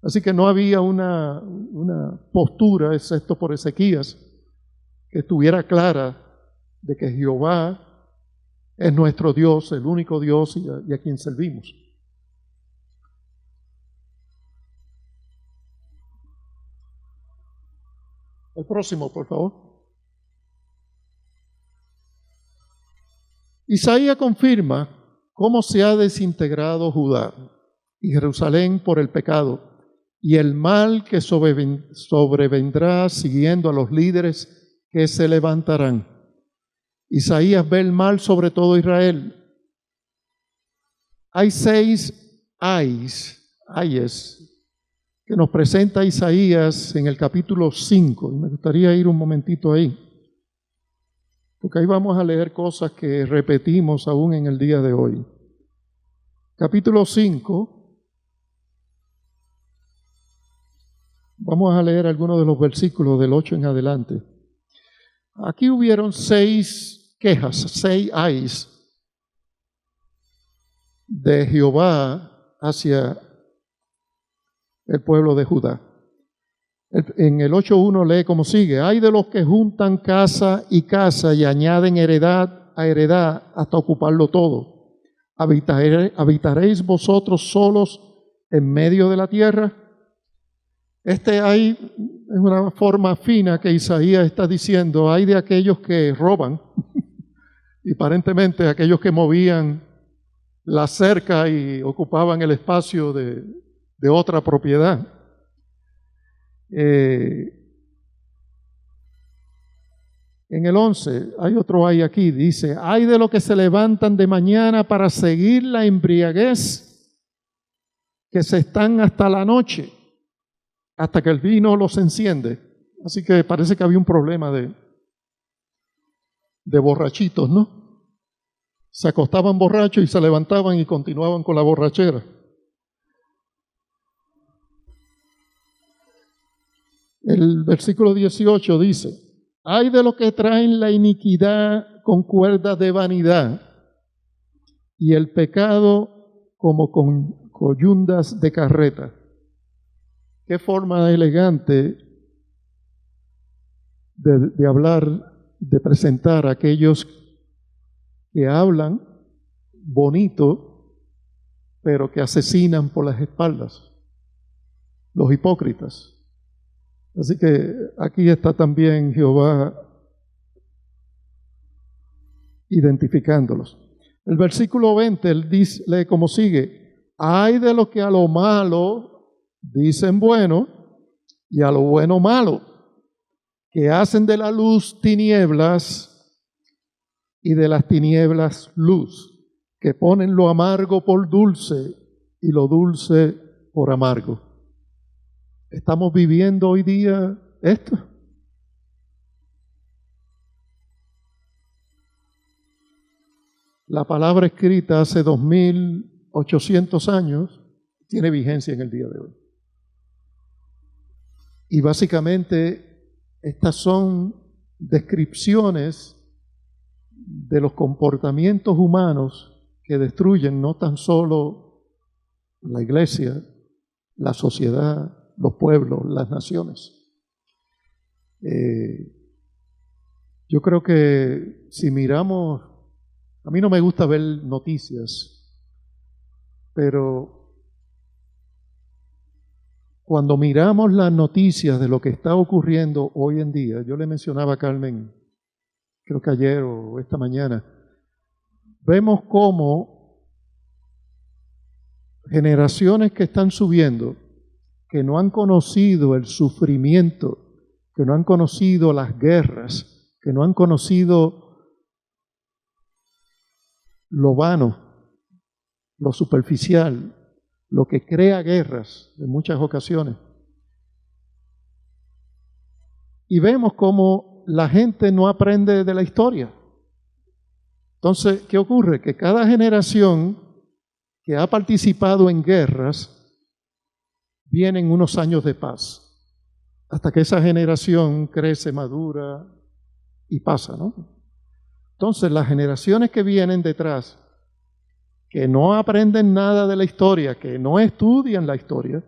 Así que no había una postura, excepto por Ezequías, que estuviera clara de que Jehová es nuestro Dios, el único Dios y a quien servimos. El próximo, por favor. Isaías confirma cómo se ha desintegrado Judá y Jerusalén por el pecado y el mal que sobrevendrá siguiendo a los líderes que se levantarán. Isaías ve el mal sobre todo Israel. Hay 6 ayes que nos presenta Isaías en el capítulo 5. Y me gustaría ir un momentito ahí, porque ahí vamos a leer cosas que repetimos aún en el día de hoy. Capítulo 5, vamos a leer algunos de los versículos del 8 en adelante. Aquí hubieron 6 quejas, 6 ayes de Jehová hacia el pueblo de Judá. En el 8.1 lee como sigue: hay de los que juntan casa y añaden heredad a heredad hasta ocuparlo todo. ¿Habitaréis vosotros solos en medio de la tierra? Hay es una forma fina que Isaías está diciendo: hay de aquellos que roban y aparentemente aquellos que movían la cerca y ocupaban el espacio de otra propiedad. En el 11, hay otro hay aquí, dice: hay de los que se levantan de mañana para seguir la embriaguez, que se están hasta la noche, hasta que el vino los enciende. Así que parece que había un problema de borrachitos, ¿no? Se acostaban borrachos y se levantaban y continuaban con la borrachera. El versículo 18 dice: hay de los que traen la iniquidad con cuerdas de vanidad y el pecado como con coyundas de carreta. Qué forma elegante de hablar, de presentar a aquellos que hablan bonito, pero que asesinan por las espaldas, los hipócritas. Así que aquí está también Jehová identificándolos. El versículo 20, él lee como sigue: hay de los que a lo malo dicen bueno y a lo bueno malo, que hacen de la luz tinieblas y de las tinieblas luz, que ponen lo amargo por dulce y lo dulce por amargo. ¿Estamos viviendo hoy día esto? La palabra escrita hace 2800 años tiene vigencia en el día de hoy. Y básicamente estas son descripciones de los comportamientos humanos que destruyen no tan solo la iglesia, la sociedad, los pueblos, las naciones. Yo creo que si miramos, a mí no me gusta ver noticias, pero cuando miramos las noticias de lo que está ocurriendo hoy en día, yo le mencionaba a Carmen, creo que ayer o esta mañana, vemos cómo generaciones que están subiendo, que no han conocido el sufrimiento, que no han conocido las guerras, que no han conocido lo vano, lo superficial, lo que crea guerras en muchas ocasiones. Y vemos cómo la gente no aprende de la historia. Entonces, ¿qué ocurre? Que cada generación que ha participado en guerras vienen unos años de paz, hasta que esa generación crece, madura y pasa, ¿no? Entonces, las generaciones que vienen detrás, que no aprenden nada de la historia, que no estudian la historia,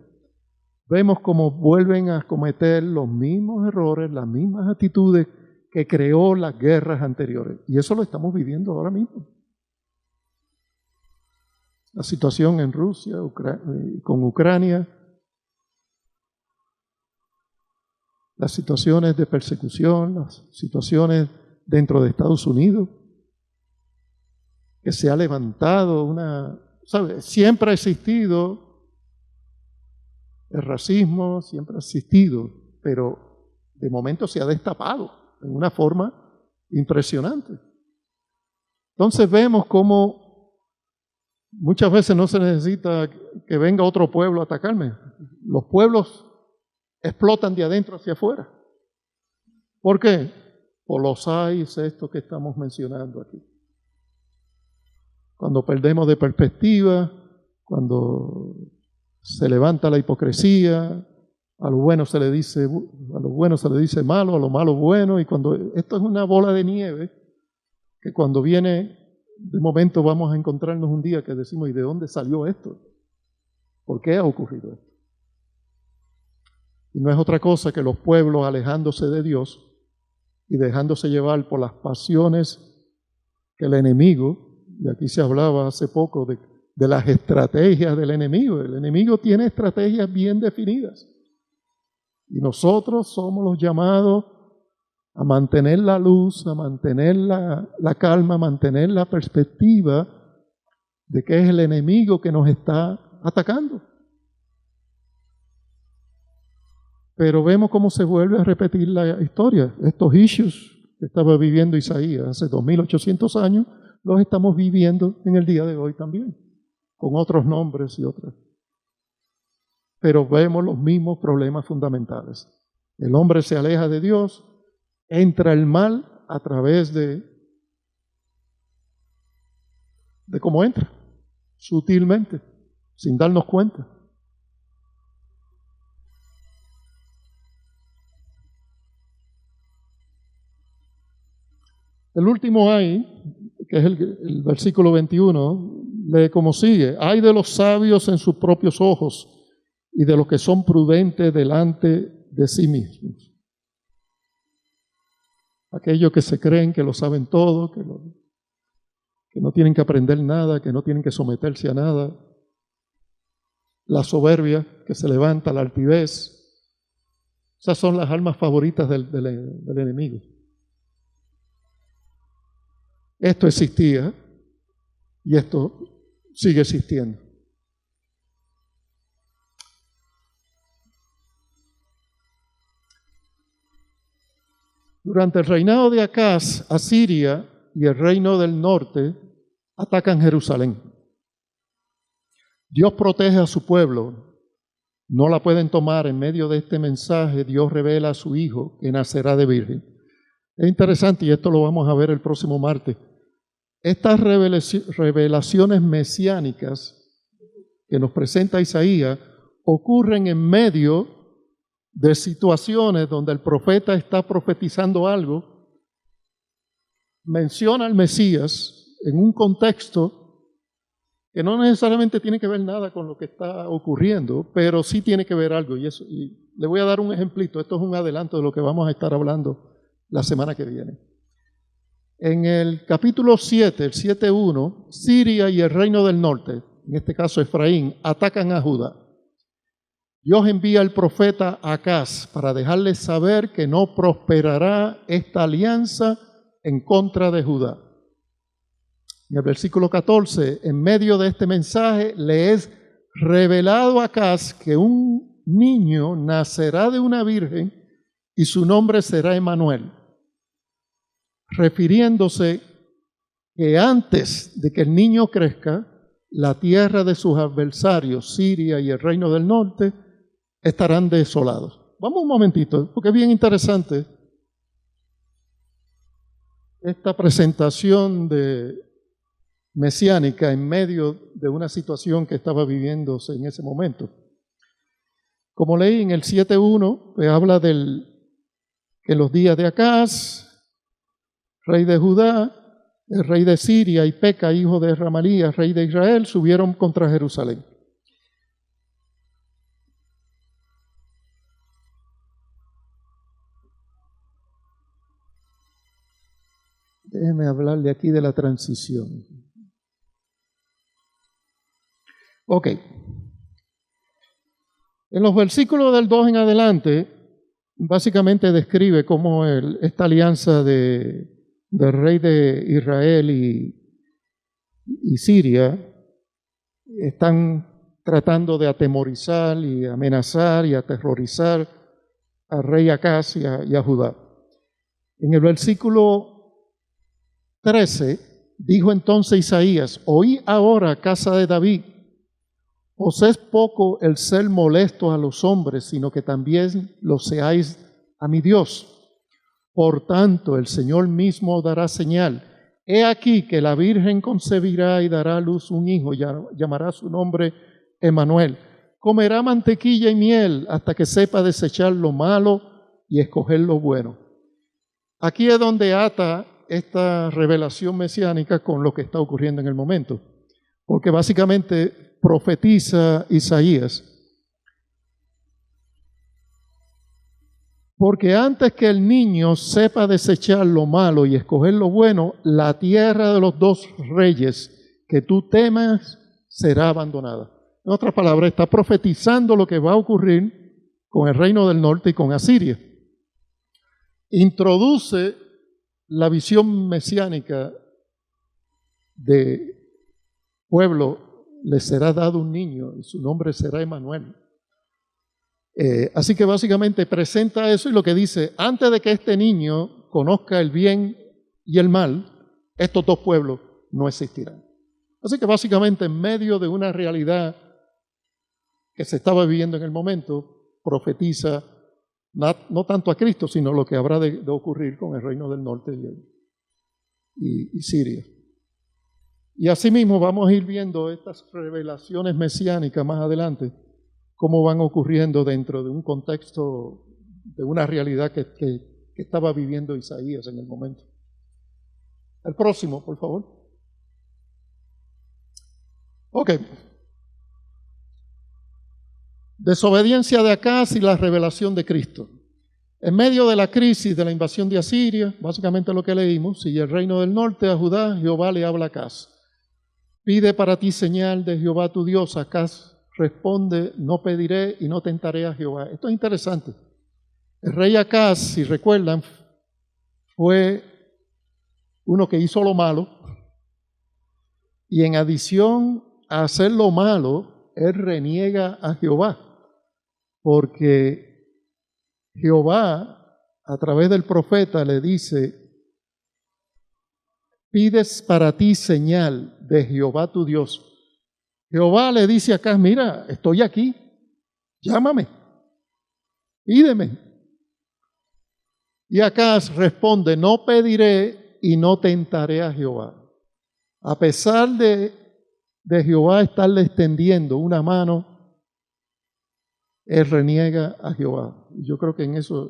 vemos cómo vuelven a cometer los mismos errores, las mismas actitudes que creó las guerras anteriores. Y eso lo estamos viviendo ahora mismo. La situación en Rusia, con Ucrania, las situaciones de persecución, las situaciones dentro de Estados Unidos. que se ha levantado, ¿sabe? Siempre ha existido el racismo, siempre ha existido, pero de momento se ha destapado en una forma impresionante. Entonces vemos cómo muchas veces no se necesita que venga otro pueblo a atacarme. Los pueblos explotan de adentro hacia afuera. ¿Por qué? Por los ayes, esto que estamos mencionando aquí. Cuando perdemos de perspectiva, cuando se levanta la hipocresía, a lo bueno se le dice malo, a lo malo bueno, y cuando esto es una bola de nieve, que cuando viene, de momento vamos a encontrarnos un día que decimos, ¿y de dónde salió esto? ¿Por qué ha ocurrido esto? Y no es otra cosa que los pueblos alejándose de Dios y dejándose llevar por las pasiones que el enemigo, y aquí se hablaba hace poco de las estrategias del enemigo. El enemigo tiene estrategias bien definidas. Y nosotros somos los llamados a mantener la luz, a mantener la calma, a mantener la perspectiva de que es el enemigo que nos está atacando. Pero vemos cómo se vuelve a repetir la historia. Estos issues que estaba viviendo Isaías hace 2800 años, los estamos viviendo en el día de hoy también, con otros nombres y otras. Pero vemos los mismos problemas fundamentales. El hombre se aleja de Dios, entra el mal a través de cómo entra, sutilmente, sin darnos cuenta. El último ay, que es el versículo 21, lee como sigue: ay de los sabios en sus propios ojos y de los que son prudentes delante de sí mismos. Aquellos que se creen que lo saben todo, que no tienen que aprender nada, que no tienen que someterse a nada. La soberbia que se levanta, la altivez. Esas son las armas favoritas del enemigo. Esto existía y esto sigue existiendo. Durante el reinado de Acaz, Asiria y el reino del norte atacan Jerusalén. Dios protege a su pueblo. No la pueden tomar. En medio de este mensaje, Dios revela a su Hijo que nacerá de virgen. Es interesante, y esto lo vamos a ver el próximo martes. Estas revelaciones mesiánicas que nos presenta Isaías ocurren en medio de situaciones donde el profeta está profetizando algo, menciona al Mesías en un contexto que no necesariamente tiene que ver nada con lo que está ocurriendo, pero sí tiene que ver algo. Y le voy a dar un ejemplito. Esto es un adelanto de lo que vamos a estar hablando la semana que viene. En el capítulo 7, el 7:1, Siria y el reino del norte, en este caso Efraín, atacan a Judá. Dios envía al profeta Acaz para dejarles saber que no prosperará esta alianza en contra de Judá. En el versículo 14, en medio de este mensaje, le es revelado a Acaz que un niño nacerá de una virgen y su nombre será Emmanuel, refiriéndose que antes de que el niño crezca, la tierra de sus adversarios, Siria y el reino del norte, estarán desolados. Vamos un momentito, porque es bien interesante esta presentación mesiánica en medio de una situación que estaba viviéndose en ese momento. Como leí en el 7:1, habla que en los días de Acaz, rey de Judá, el rey de Siria, y Peca, hijo de Ramalías, rey de Israel, subieron contra Jerusalén. Déjeme hablarle aquí de la transición. Ok. En los versículos del 2 en adelante, básicamente describe cómo esta alianza del rey de Israel y Siria están tratando de atemorizar y amenazar y aterrorizar al rey Acaz y a Judá. En el versículo 13 dijo entonces Isaías: oí ahora, casa de David, os es poco el ser molestos a los hombres, sino que también lo seáis a mi Dios. Por tanto, el Señor mismo dará señal. He aquí que la Virgen concebirá y dará a luz un hijo, llamará su nombre Emmanuel. Comerá mantequilla y miel hasta que sepa desechar lo malo y escoger lo bueno. Aquí es donde ata esta revelación mesiánica con lo que está ocurriendo en el momento, porque básicamente profetiza Isaías. Porque antes que el niño sepa desechar lo malo y escoger lo bueno, la tierra de los dos reyes que tú temas será abandonada. En otras palabras, está profetizando lo que va a ocurrir con el reino del norte y con Asiria. Introduce la visión mesiánica de pueblo, le será dado un niño y su nombre será Emmanuel. Así que básicamente presenta eso y lo que dice: antes de que este niño conozca el bien y el mal, estos dos pueblos no existirán. Así que básicamente en medio de una realidad que se estaba viviendo en el momento, profetiza no tanto a Cristo, sino lo que habrá de ocurrir con el reino del norte y Siria. Y asimismo vamos a ir viendo estas revelaciones mesiánicas más adelante, cómo van ocurriendo dentro de un contexto, de una realidad que estaba viviendo Isaías en el momento. El próximo, por favor. Ok. Desobediencia de Acaz y la revelación de Cristo. En medio de la crisis de la invasión de Asiria, básicamente lo que leímos, y el reino del norte a Judá, Jehová le habla a Acaz. Pide para ti señal de Jehová tu Dios. Acaz responde: no pediré y no tentaré a Jehová. Esto es interesante. El rey Acaz, si recuerdan, fue uno que hizo lo malo, y en adición a hacer lo malo, él reniega a Jehová, porque Jehová, a través del profeta, le dice: pides para ti señal de Jehová tu Dios. Jehová le dice a Acaz: mira, estoy aquí, llámame, pídeme. Y Acaz responde: no pediré y no tentaré a Jehová. A pesar de Jehová estarle extendiendo una mano, él reniega a Jehová. Yo creo que en eso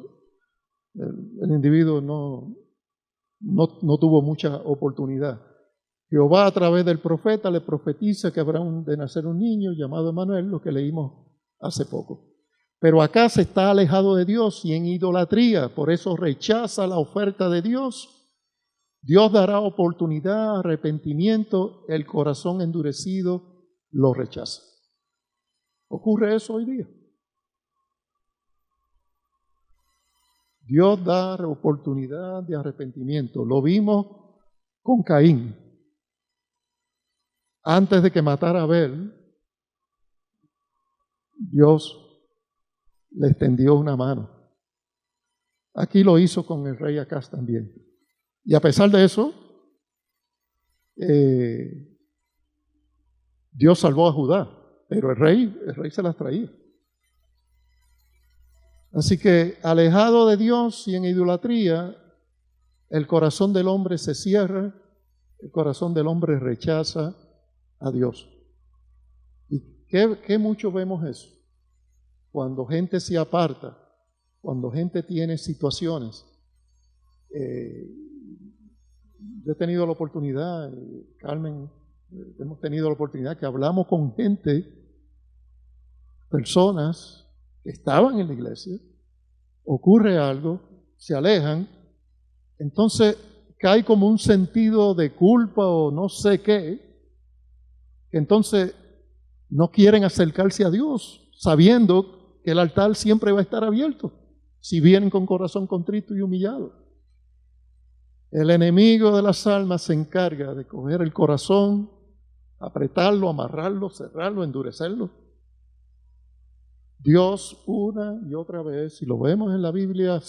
el individuo no tuvo mucha oportunidad. Jehová, a través del profeta, le profetiza que habrá de nacer un niño llamado Emmanuel, lo que leímos hace poco. Pero Acaz está alejado de Dios y en idolatría, por eso rechaza la oferta de Dios. Dios dará oportunidad, arrepentimiento, el corazón endurecido lo rechaza. ¿Ocurre eso hoy día? Dios da oportunidad de arrepentimiento. Lo vimos con Caín. Antes de que matara a Abel, Dios le extendió una mano. Aquí lo hizo con el rey Acaz también. Y a pesar de eso, Dios salvó a Judá, pero el rey se las traía. Así que alejado de Dios y en idolatría, el corazón del hombre se cierra, el corazón del hombre rechaza a Dios. ¿Y qué mucho vemos eso? Cuando gente se aparta, cuando gente tiene situaciones. Yo he tenido la oportunidad, Carmen, hemos tenido la oportunidad que hablamos con gente, personas que estaban en la iglesia, ocurre algo, se alejan, entonces cae como un sentido de culpa o no sé qué, que entonces no quieren acercarse a Dios, sabiendo que el altar siempre va a estar abierto, si vienen con corazón contrito y humillado. El enemigo de las almas se encarga de coger el corazón apretarlo, amarrarlo, cerrarlo, endurecerlo. Dios una y otra vez, y lo vemos en la Biblia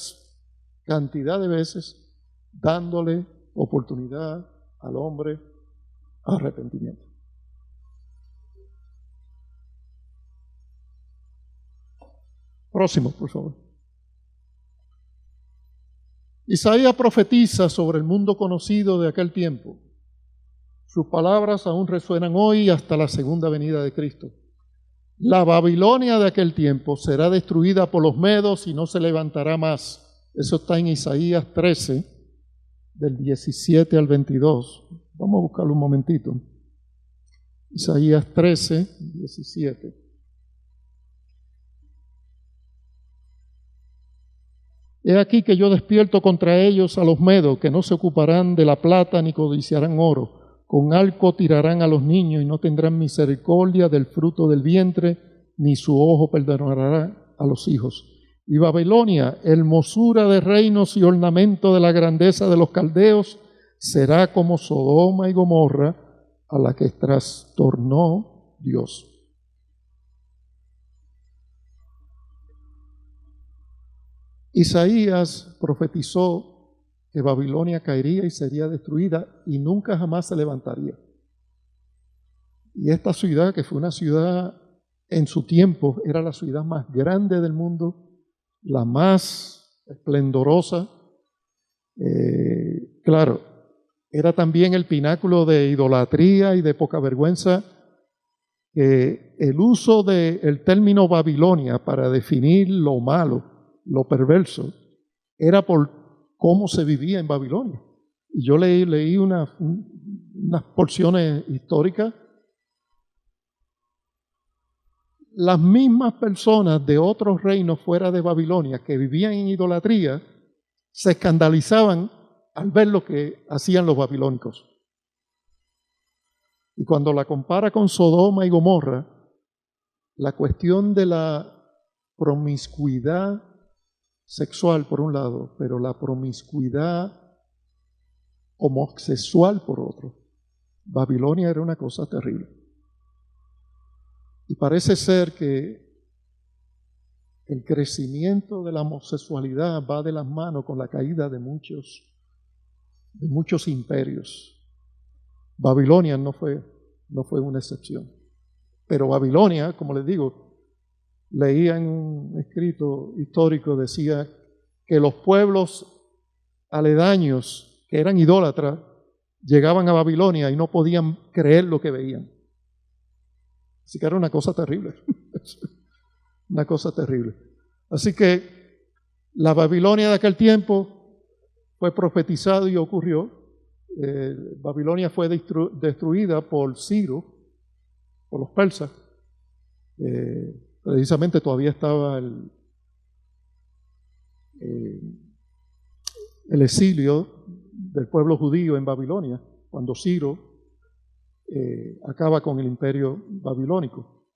cantidad de veces, dándole oportunidad al hombre a arrepentimiento. Próximo, por favor. Isaías profetiza sobre el mundo conocido de aquel tiempo. Sus palabras aún resuenan hoy hasta la segunda venida de Cristo. La Babilonia de aquel tiempo será destruida por los medos y no se levantará más. Eso está en Isaías 13, del 17 al 22. Vamos a buscarlo un momentito. Isaías 13, 17. He aquí que yo despierto contra ellos a los medos, que no se ocuparán de la plata ni codiciarán oro. Con arco tirarán a los niños y no tendrán misericordia del fruto del vientre, ni su ojo perdonará a los hijos. Y Babilonia, hermosura de reinos y ornamento de la grandeza de los caldeos, será como Sodoma y Gomorra, a la que trastornó Dios. Isaías profetizó que Babilonia caería y sería destruida y nunca jamás se levantaría. Y esta ciudad, que fue una ciudad en su tiempo, era la ciudad más grande del mundo, la más esplendorosa. Claro, era también el pináculo de idolatría y de poca vergüenza. El uso del término Babilonia para definir lo malo, lo perverso, era por cómo se vivía en Babilonia. Y yo leí unas porciones históricas. Las mismas personas de otros reinos fuera de Babilonia que vivían en idolatría se escandalizaban al ver lo que hacían los babilónicos. Y cuando la compara con Sodoma y Gomorra, la cuestión de la promiscuidad sexual por un lado, pero la promiscuidad homosexual por otro. Babilonia era una cosa terrible. Y parece ser que el crecimiento de la homosexualidad va de las manos con la caída de muchos imperios. Babilonia no fue una excepción. Pero Babilonia, como les digo, leía en un escrito histórico, decía que los pueblos aledaños que eran idólatras llegaban a Babilonia y no podían creer lo que veían. Así que era una cosa terrible. Una cosa terrible. Así que la Babilonia de aquel tiempo fue profetizado y ocurrió. Babilonia fue destruida por Ciro, por los persas. Precisamente todavía estaba el exilio del pueblo judío en Babilonia, cuando Ciro acaba con el imperio babilónico.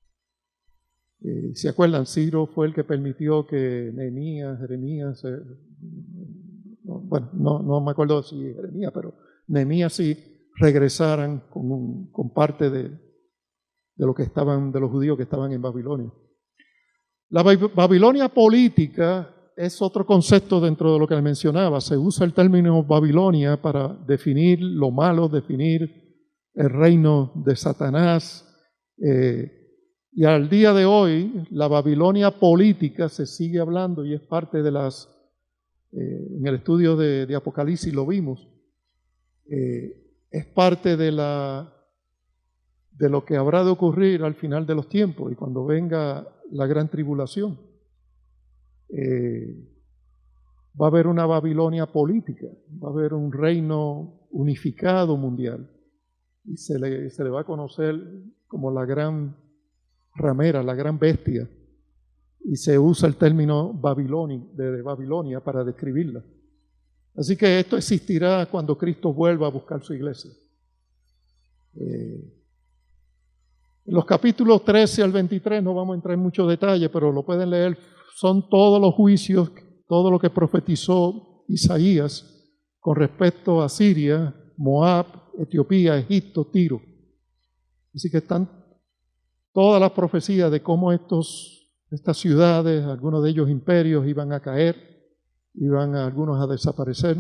¿Se acuerdan? Ciro fue el que permitió que Nehemías, Jeremías, no me acuerdo si Jeremías, pero Nehemías sí regresaran con parte de los judíos que estaban en Babilonia. La Babilonia política es otro concepto dentro de lo que les mencionaba. Se usa el término Babilonia para definir lo malo, definir el reino de Satanás. Y al día de hoy, la Babilonia política se sigue hablando y es parte de en el estudio de Apocalipsis lo vimos, es parte de lo que habrá de ocurrir al final de los tiempos y cuando venga la gran tribulación. Va a haber una Babilonia política, va a haber un reino unificado mundial y se le va a conocer como la gran ramera, la gran bestia, y se usa el término de Babilonia para describirla. Así que esto existirá cuando Cristo vuelva a buscar su iglesia. En los capítulos 13 al 23 no vamos a entrar en muchos detalles, pero lo pueden leer. Son todos los juicios, todo lo que profetizó Isaías con respecto a Siria, Moab, Etiopía, Egipto, Tiro. Así que están todas las profecías de cómo estas ciudades, algunos de ellos imperios, iban a caer, iban algunos a desaparecer.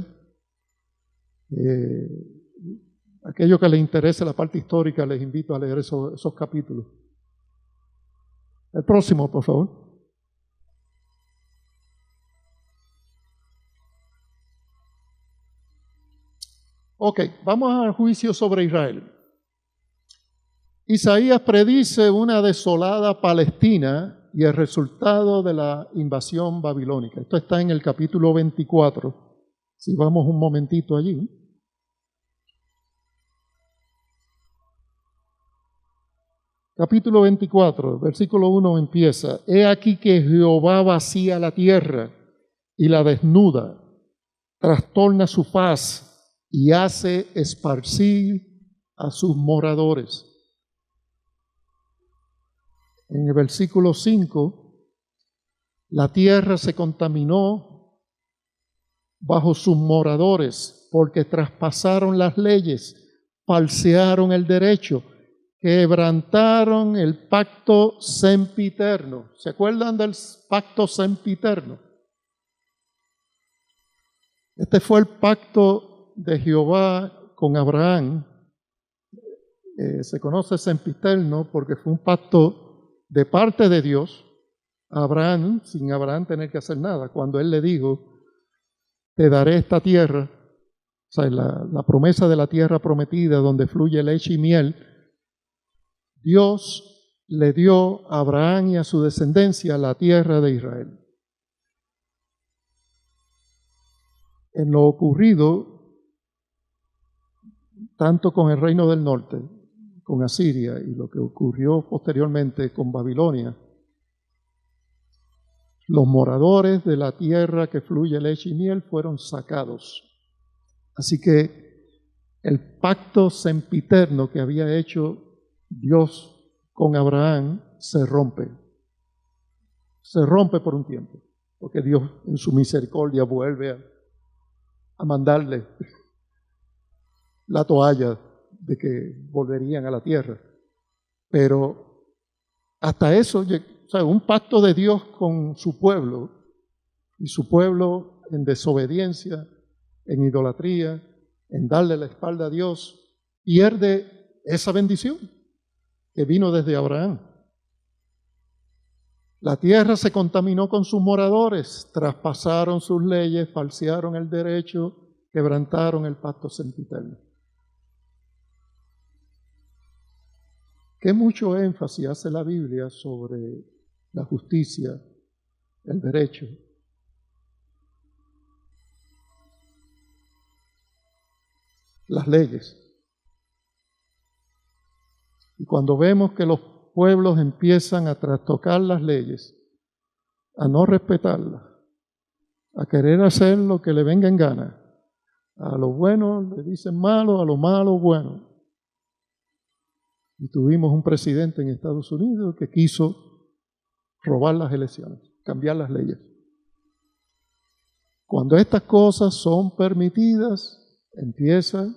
Aquello que les interese la parte histórica, les invito a leer esos capítulos. El próximo, por favor. Ok, vamos al juicio sobre Israel. Isaías predice una desolada Palestina y el resultado de la invasión babilónica. Esto está en el capítulo 24. Si vamos un momentito allí. Capítulo 24, versículo 1 empieza: He aquí que Jehová vacía la tierra y la desnuda, trastorna su faz y hace esparcir a sus moradores. En el versículo 5, la tierra se contaminó bajo sus moradores porque traspasaron las leyes, falsearon el derecho, quebrantaron el pacto sempiterno. ¿Se acuerdan del pacto sempiterno? Este fue el pacto de Jehová con Abraham. Se conoce sempiterno porque fue un pacto de parte de Dios a Abraham, sin Abraham tener que hacer nada. Cuando él le dijo, te daré esta tierra, o sea, la promesa de la tierra prometida donde fluye leche y miel, Dios le dio a Abraham y a su descendencia la tierra de Israel. En lo ocurrido, tanto con el reino del norte, con Asiria, y lo que ocurrió posteriormente con Babilonia, los moradores de la tierra que fluye leche y miel fueron sacados. Así que el pacto sempiterno que había hecho Dios con Abraham se rompe. Se rompe por un tiempo, porque Dios en su misericordia vuelve a mandarle la toalla de que volverían a la tierra. Pero hasta eso, o sea, un pacto de Dios con su pueblo, y su pueblo en desobediencia, en idolatría, en darle la espalda a Dios, pierde esa bendición que vino desde Abraham. La tierra se contaminó con sus moradores, traspasaron sus leyes, falsearon el derecho, quebrantaron el pacto sempiterno. Qué mucho énfasis hace la Biblia sobre la justicia, el derecho. Las leyes. Y cuando vemos que los pueblos empiezan a trastocar las leyes, a no respetarlas, a querer hacer lo que le venga en gana, a lo bueno le dicen malo, a lo malo bueno. Y tuvimos un presidente en Estados Unidos que quiso robar las elecciones, cambiar las leyes. Cuando estas cosas son permitidas, empieza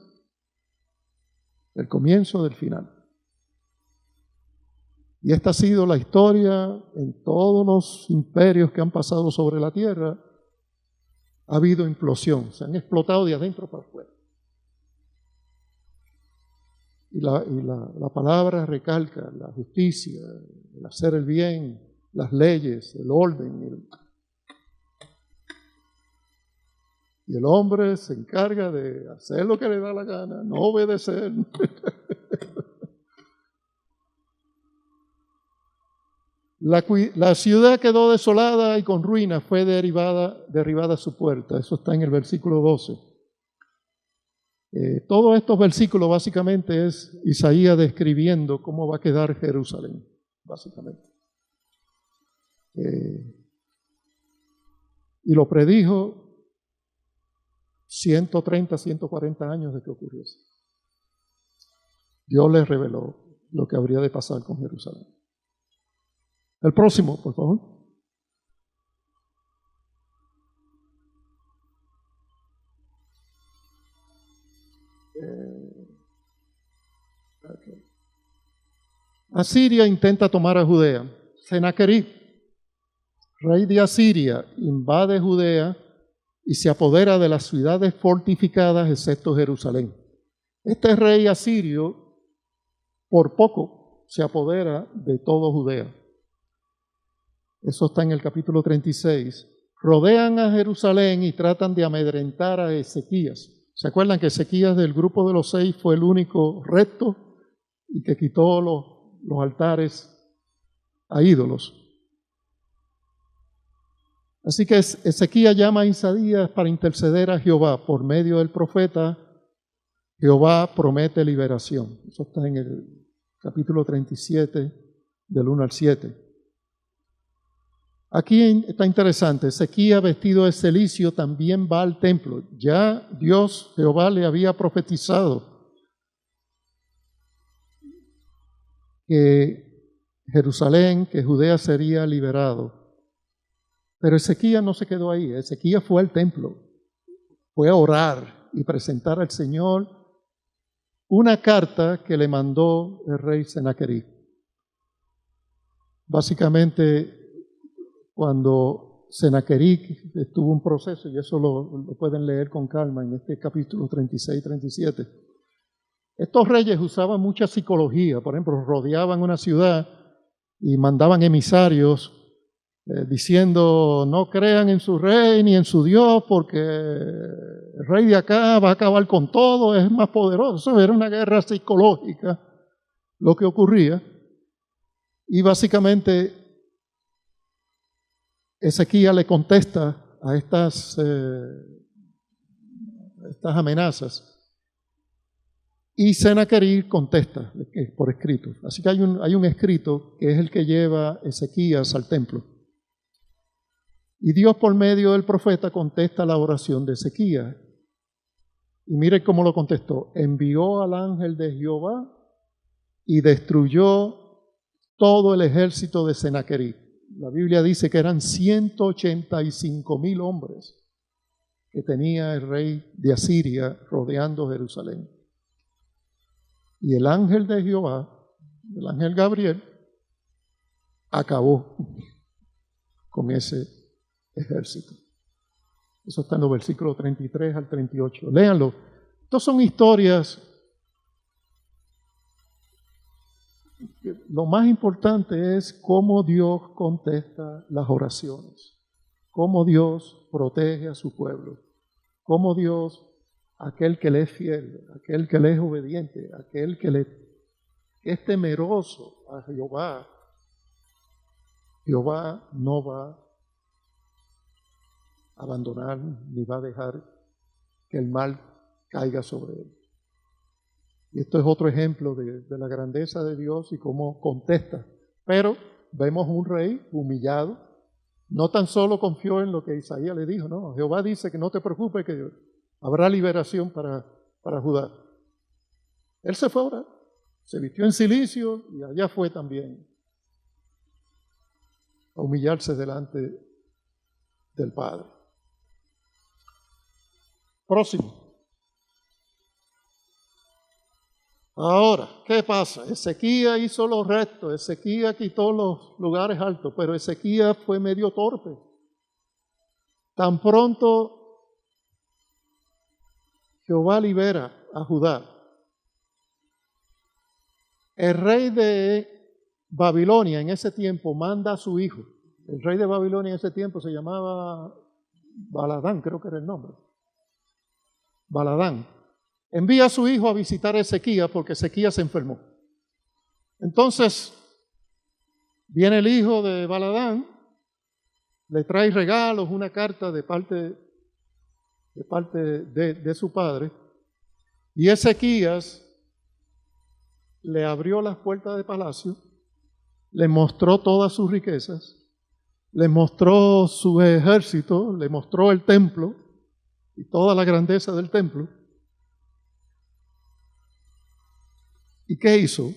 el comienzo del final. Y esta ha sido la historia en todos los imperios que han pasado sobre la tierra. Ha habido implosión, se han explotado de adentro para afuera. Y la palabra recalca la justicia, el hacer el bien, las leyes, el orden. Y el hombre se encarga de hacer lo que le da la gana, no obedecer. La ciudad quedó desolada y con ruinas, fue derribada su puerta. Eso está en el versículo 12. Todos estos versículos básicamente es Isaías describiendo cómo va a quedar Jerusalén, básicamente. Y lo predijo 130, 140 años de que ocurriese. Dios les reveló lo que habría de pasar con Jerusalén. El próximo, por favor. Okay. Asiria intenta tomar a Judea. Sennacherib, rey de Asiria, invade Judea y se apodera de las ciudades fortificadas excepto Jerusalén. Este rey asirio, por poco, se apodera de todo Judea. Eso está en el capítulo 36. Rodean a Jerusalén y tratan de amedrentar a Ezequías. ¿Se acuerdan que Ezequías del grupo de los 6 fue el único recto y que quitó los altares a ídolos? Así que Ezequías llama a Isaías para interceder a Jehová. Por medio del profeta, Jehová promete liberación. Eso está en el capítulo 37, del 1 al 7. Aquí está interesante. Ezequías, vestido de cilicio, también va al templo. Ya Dios, Jehová, le había profetizado que Jerusalén, que Judea sería liberado. Pero Ezequías no se quedó ahí. Ezequías fue al templo, fue a orar y presentar al Señor una carta que le mandó el rey Sennacherib. Básicamente, cuando Sennacherib estuvo un proceso, y eso lo pueden leer con calma en este capítulo 36 y 37, estos reyes usaban mucha psicología. Por ejemplo, rodeaban una ciudad y mandaban emisarios diciendo: no crean en su rey ni en su Dios, porque el rey de acá va a acabar con todo, es más poderoso. Era una guerra psicológica lo que ocurría. Y básicamente Ezequías le contesta a estas amenazas y Sennacherib contesta por escrito. Así que hay un escrito que es el que lleva Ezequías al templo. Y Dios, por medio del profeta, contesta la oración de Ezequías. Y mire cómo lo contestó: envió al ángel de Jehová y destruyó todo el ejército de Sennacherib. La Biblia dice que eran 185,000 hombres que tenía el rey de Asiria rodeando Jerusalén. Y el ángel de Jehová, el ángel Gabriel, acabó con ese ejército. Eso está en los versículos 33 al 38. Léanlo. Estas son historias. Lo más importante es cómo Dios contesta las oraciones, cómo Dios protege a su pueblo, cómo Dios, aquel que le es fiel, aquel que le es obediente, aquel que es temeroso a Jehová, Jehová no va a abandonar ni va a dejar que el mal caiga sobre él. Y esto es otro ejemplo de la grandeza de Dios y cómo contesta. Pero vemos un rey humillado. No tan solo confió en lo que Isaías le dijo, no. Jehová dice que no te preocupes, que habrá liberación para Judá. Él se fue a orar, se vistió en cilicio y allá fue también a humillarse delante del Padre. Próximo. Ahora, ¿qué pasa? Ezequías hizo los restos, Ezequías quitó los lugares altos, pero Ezequías fue medio torpe. Tan pronto Jehová libera a Judá, el rey de Babilonia en ese tiempo manda a su hijo. El rey de Babilonia en ese tiempo se llamaba Baladán, creo que era el nombre. Baladán. Envía a su hijo a visitar a Ezequías porque Ezequías se enfermó. Entonces, viene el hijo de Baladán, le trae regalos, una carta de parte de su padre, y Ezequías le abrió las puertas del palacio, le mostró todas sus riquezas, le mostró su ejército, le mostró el templo y toda la grandeza del templo. ¿Y qué hizo?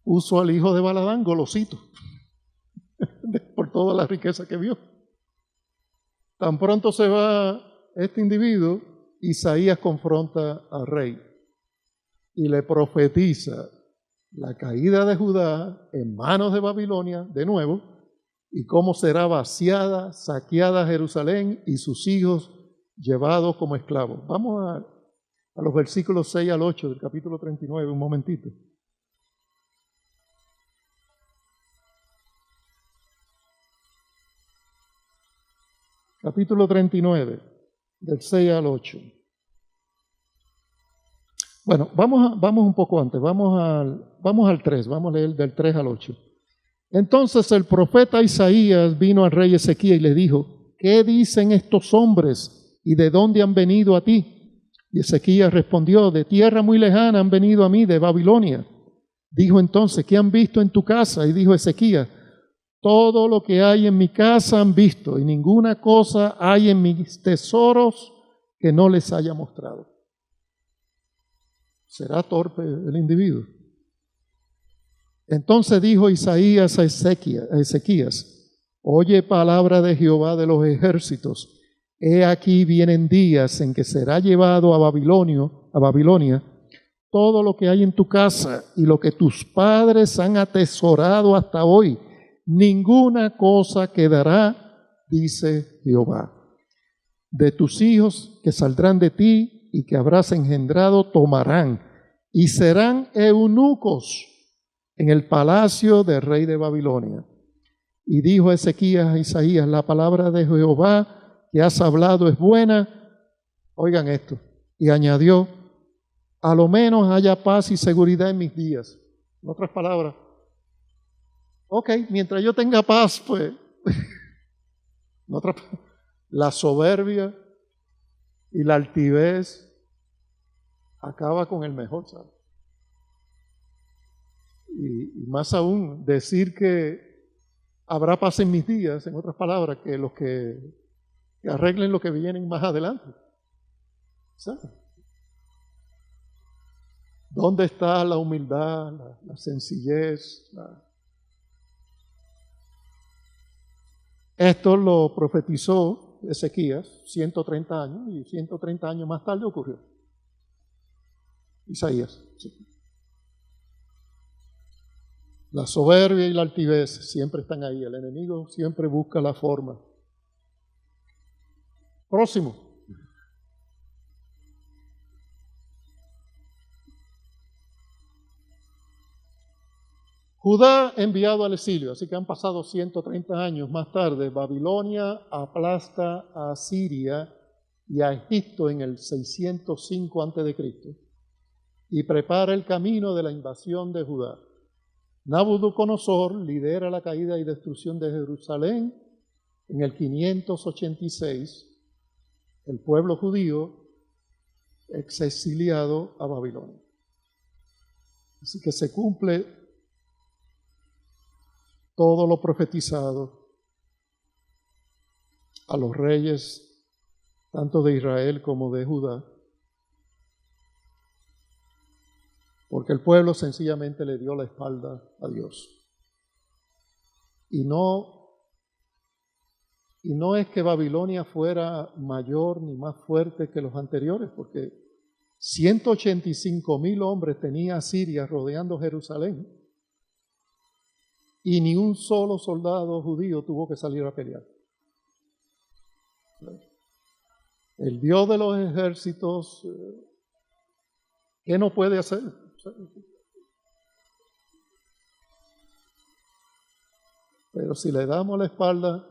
Puso al hijo de Baladán golosito por toda la riqueza que vio. Tan pronto se va este individuo, Isaías confronta al rey y le profetiza la caída de Judá en manos de Babilonia, de nuevo, y cómo será vaciada, saqueada Jerusalén y sus hijos llevados como esclavos. Vamos a los versículos 6 al 8 del capítulo 39, un momentito. Capítulo 39, del 6 al 8. Bueno, vamos un poco antes, vamos al 3, vamos a leer del 3 al 8. Entonces el profeta Isaías vino al rey Ezequías y le dijo, ¿qué dicen estos hombres y de dónde han venido a ti? Y Ezequías respondió, de tierra muy lejana han venido a mí, de Babilonia. Dijo entonces, ¿qué han visto en tu casa? Y dijo Ezequías, todo lo que hay en mi casa han visto y ninguna cosa hay en mis tesoros que no les haya mostrado. ¿Será torpe el individuo? Entonces dijo Isaías a Ezequías, oye palabra de Jehová de los ejércitos, he aquí vienen días en que será llevado a Babilonia todo lo que hay en tu casa y lo que tus padres han atesorado hasta hoy. Ninguna cosa quedará, dice Jehová. De tus hijos que saldrán de ti y que habrás engendrado tomarán y serán eunucos en el palacio del rey de Babilonia. Y dijo Ezequías a Isaías, la palabra de Jehová que has hablado es buena. Oigan esto. Y añadió, a lo menos haya paz y seguridad en mis días. En otras palabras, ok, mientras yo tenga paz, pues, la soberbia y la altivez acaba con el mejor, ¿sabes? Y más aún, decir que habrá paz en mis días, en otras palabras, que los que arreglen lo que vienen más adelante. ¿Sabes? ¿Dónde está la humildad, la sencillez? Esto lo profetizó Ezequías 130 años y 130 años más tarde ocurrió. Isaías. Sí. La soberbia y la altivez siempre están ahí. El enemigo siempre busca la forma. Próximo. Judá enviado al exilio, así que han pasado 130 años más tarde. Babilonia aplasta a Siria y a Egipto en el 605 a.C. y prepara el camino de la invasión de Judá. Nabucodonosor lidera la caída y destrucción de Jerusalén en el 586. El pueblo judío es exiliado a Babilonia. Así que se cumple todo lo profetizado a los reyes, tanto de Israel como de Judá, porque el pueblo sencillamente le dio la espalda a Dios. Y no es que Babilonia fuera mayor ni más fuerte que los anteriores, porque 185,000 hombres tenía Asiria rodeando Jerusalén. Y ni un solo soldado judío tuvo que salir a pelear. El Dios de los ejércitos, ¿qué no puede hacer? Pero si le damos la espalda,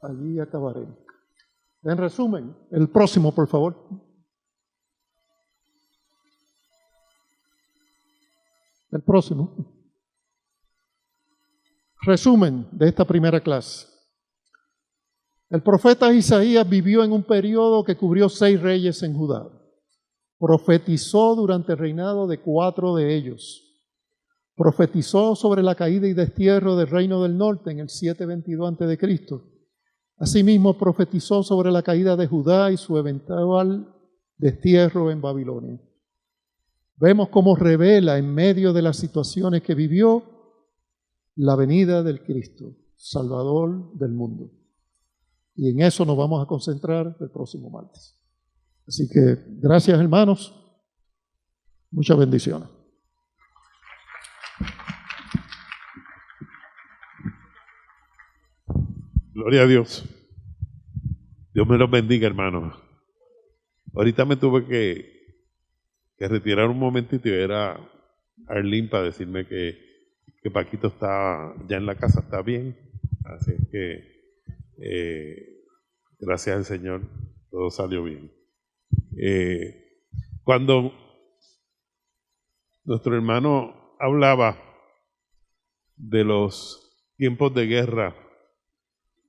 allí acabaremos. En resumen, el próximo, por favor. El próximo. Resumen de esta primera clase. El profeta Isaías vivió en un periodo que cubrió 6 reyes en Judá. Profetizó durante el reinado de 4 de ellos. Profetizó sobre la caída y destierro del reino del norte en el 722 a.C. Asimismo, profetizó sobre la caída de Judá y su eventual destierro en Babilonia. Vemos cómo revela en medio de las situaciones que vivió la venida del Cristo, Salvador del mundo. Y en eso nos vamos a concentrar el próximo martes. Así que gracias, hermanos. Muchas bendiciones. Gloria a Dios. Dios me los bendiga, hermanos. Ahorita me tuve que retirar un momentito y era Arlene para decirme que Paquito está ya en la casa, está bien. Así es que gracias al Señor todo salió bien. Cuando nuestro hermano hablaba de los tiempos de guerra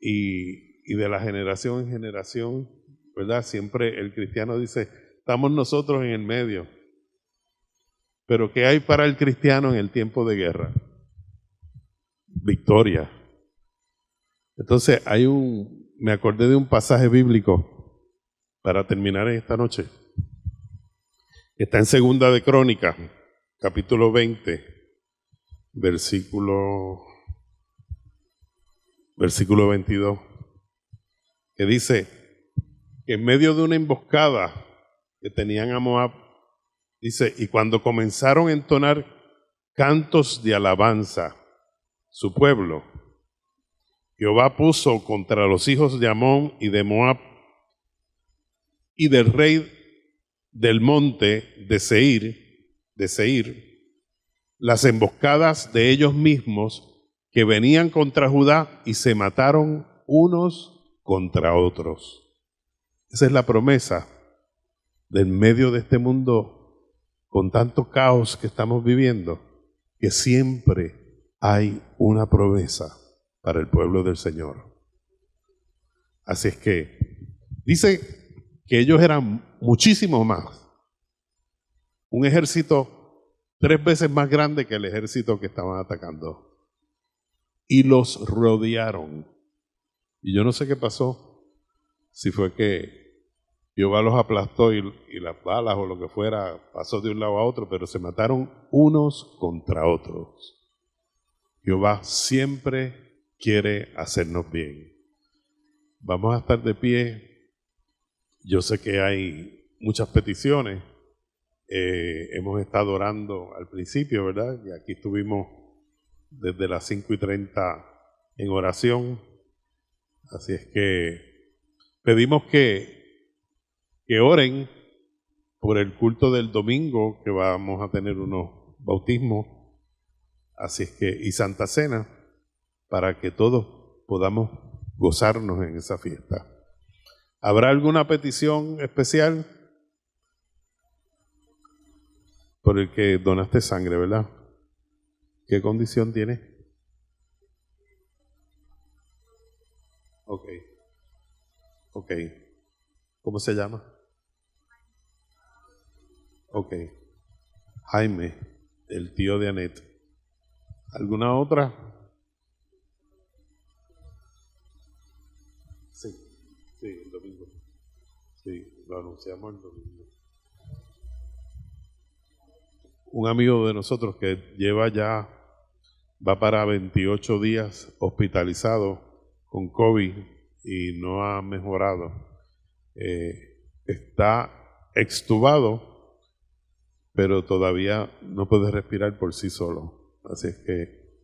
y de la generación en generación, ¿verdad? Siempre el cristiano dice, estamos nosotros en el medio. Pero ¿qué hay para el cristiano en el tiempo de guerra? Victoria. Entonces me acordé de un pasaje bíblico para terminar en esta noche. Está en Segunda de Crónicas, capítulo 20, versículo 22, que dice que en medio de una emboscada que tenían a Moab, dice, y cuando comenzaron a entonar cantos de alabanza, su pueblo, Jehová puso contra los hijos de Amón y de Moab y del rey del monte de Seir, las emboscadas de ellos mismos que venían contra Judá y se mataron unos contra otros. Esa es la promesa del medio de este mundo con tanto caos que estamos viviendo, que siempre hay una promesa para el pueblo del Señor. Así es que dice que ellos eran muchísimo más, un ejército 3 veces más grande que el ejército que estaban atacando, y los rodearon. Y yo no sé qué pasó, si fue que Jehová los aplastó y las balas o lo que fuera pasó de un lado a otro, pero se mataron unos contra otros. Jehová siempre quiere hacernos bien. Vamos a estar de pie. Yo sé que hay muchas peticiones. Hemos estado orando al principio, ¿verdad? Y aquí estuvimos desde las 5:30 en oración. Así es que pedimos que oren por el culto del domingo, que vamos a tener unos bautismos. Así es que, y Santa Cena, para que todos podamos gozarnos en esa fiesta. ¿Habrá alguna petición especial? Por el que donaste sangre, ¿verdad? ¿Qué condición tiene? Ok. ¿Cómo se llama? Ok. Jaime, el tío de Anet. ¿Alguna otra? Sí, el domingo. Sí, lo anunciamos el domingo. Un amigo de nosotros que va para 28 días hospitalizado con COVID y no ha mejorado. Está extubado, pero todavía no puede respirar por sí solo. Así es que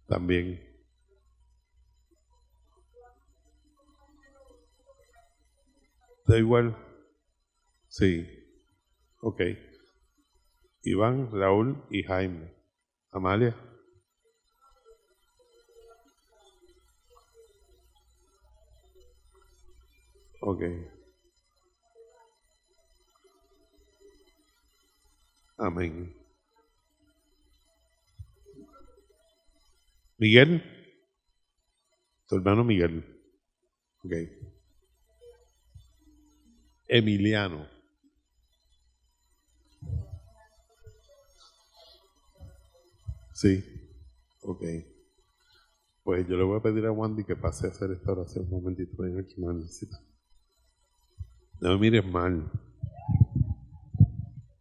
también. ¿Da igual? Sí. Ok. Iván, Raúl y Jaime. Amalia. Ok. Amén. Miguel. Tu hermano Miguel. Ok. Emiliano. Sí. Ok. Pues yo le voy a pedir a Wandy que pase a hacer esta oración un momentito. Ven aquí, manecita. No me mires mal.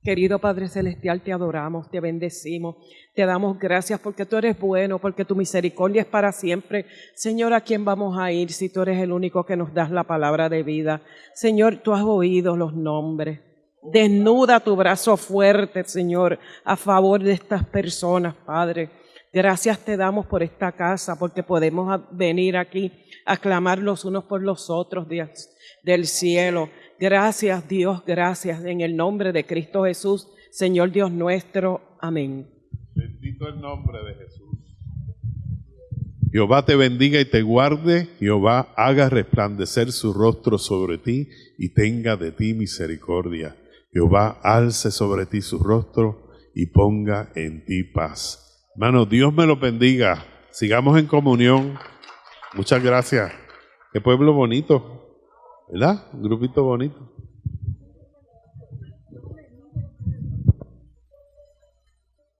Querido Padre Celestial, te adoramos, te bendecimos, te damos gracias porque tú eres bueno, porque tu misericordia es para siempre. Señor, ¿a quién vamos a ir si tú eres el único que nos das la palabra de vida? Señor, tú has oído los nombres. Desnuda tu brazo fuerte, Señor, a favor de estas personas, Padre. Gracias te damos por esta casa, porque podemos venir aquí a clamar los unos por los otros, Dios del cielo. Gracias, Dios, gracias. En el nombre de Cristo Jesús, Señor Dios nuestro. Amén. Bendito el nombre de Jesús. Jehová te bendiga y te guarde. Jehová haga resplandecer su rostro sobre ti y tenga de ti misericordia. Jehová alce sobre ti su rostro y ponga en ti paz. Hermano, Dios me lo bendiga. Sigamos en comunión. Muchas gracias. Qué pueblo bonito, ¿verdad? Un grupito bonito.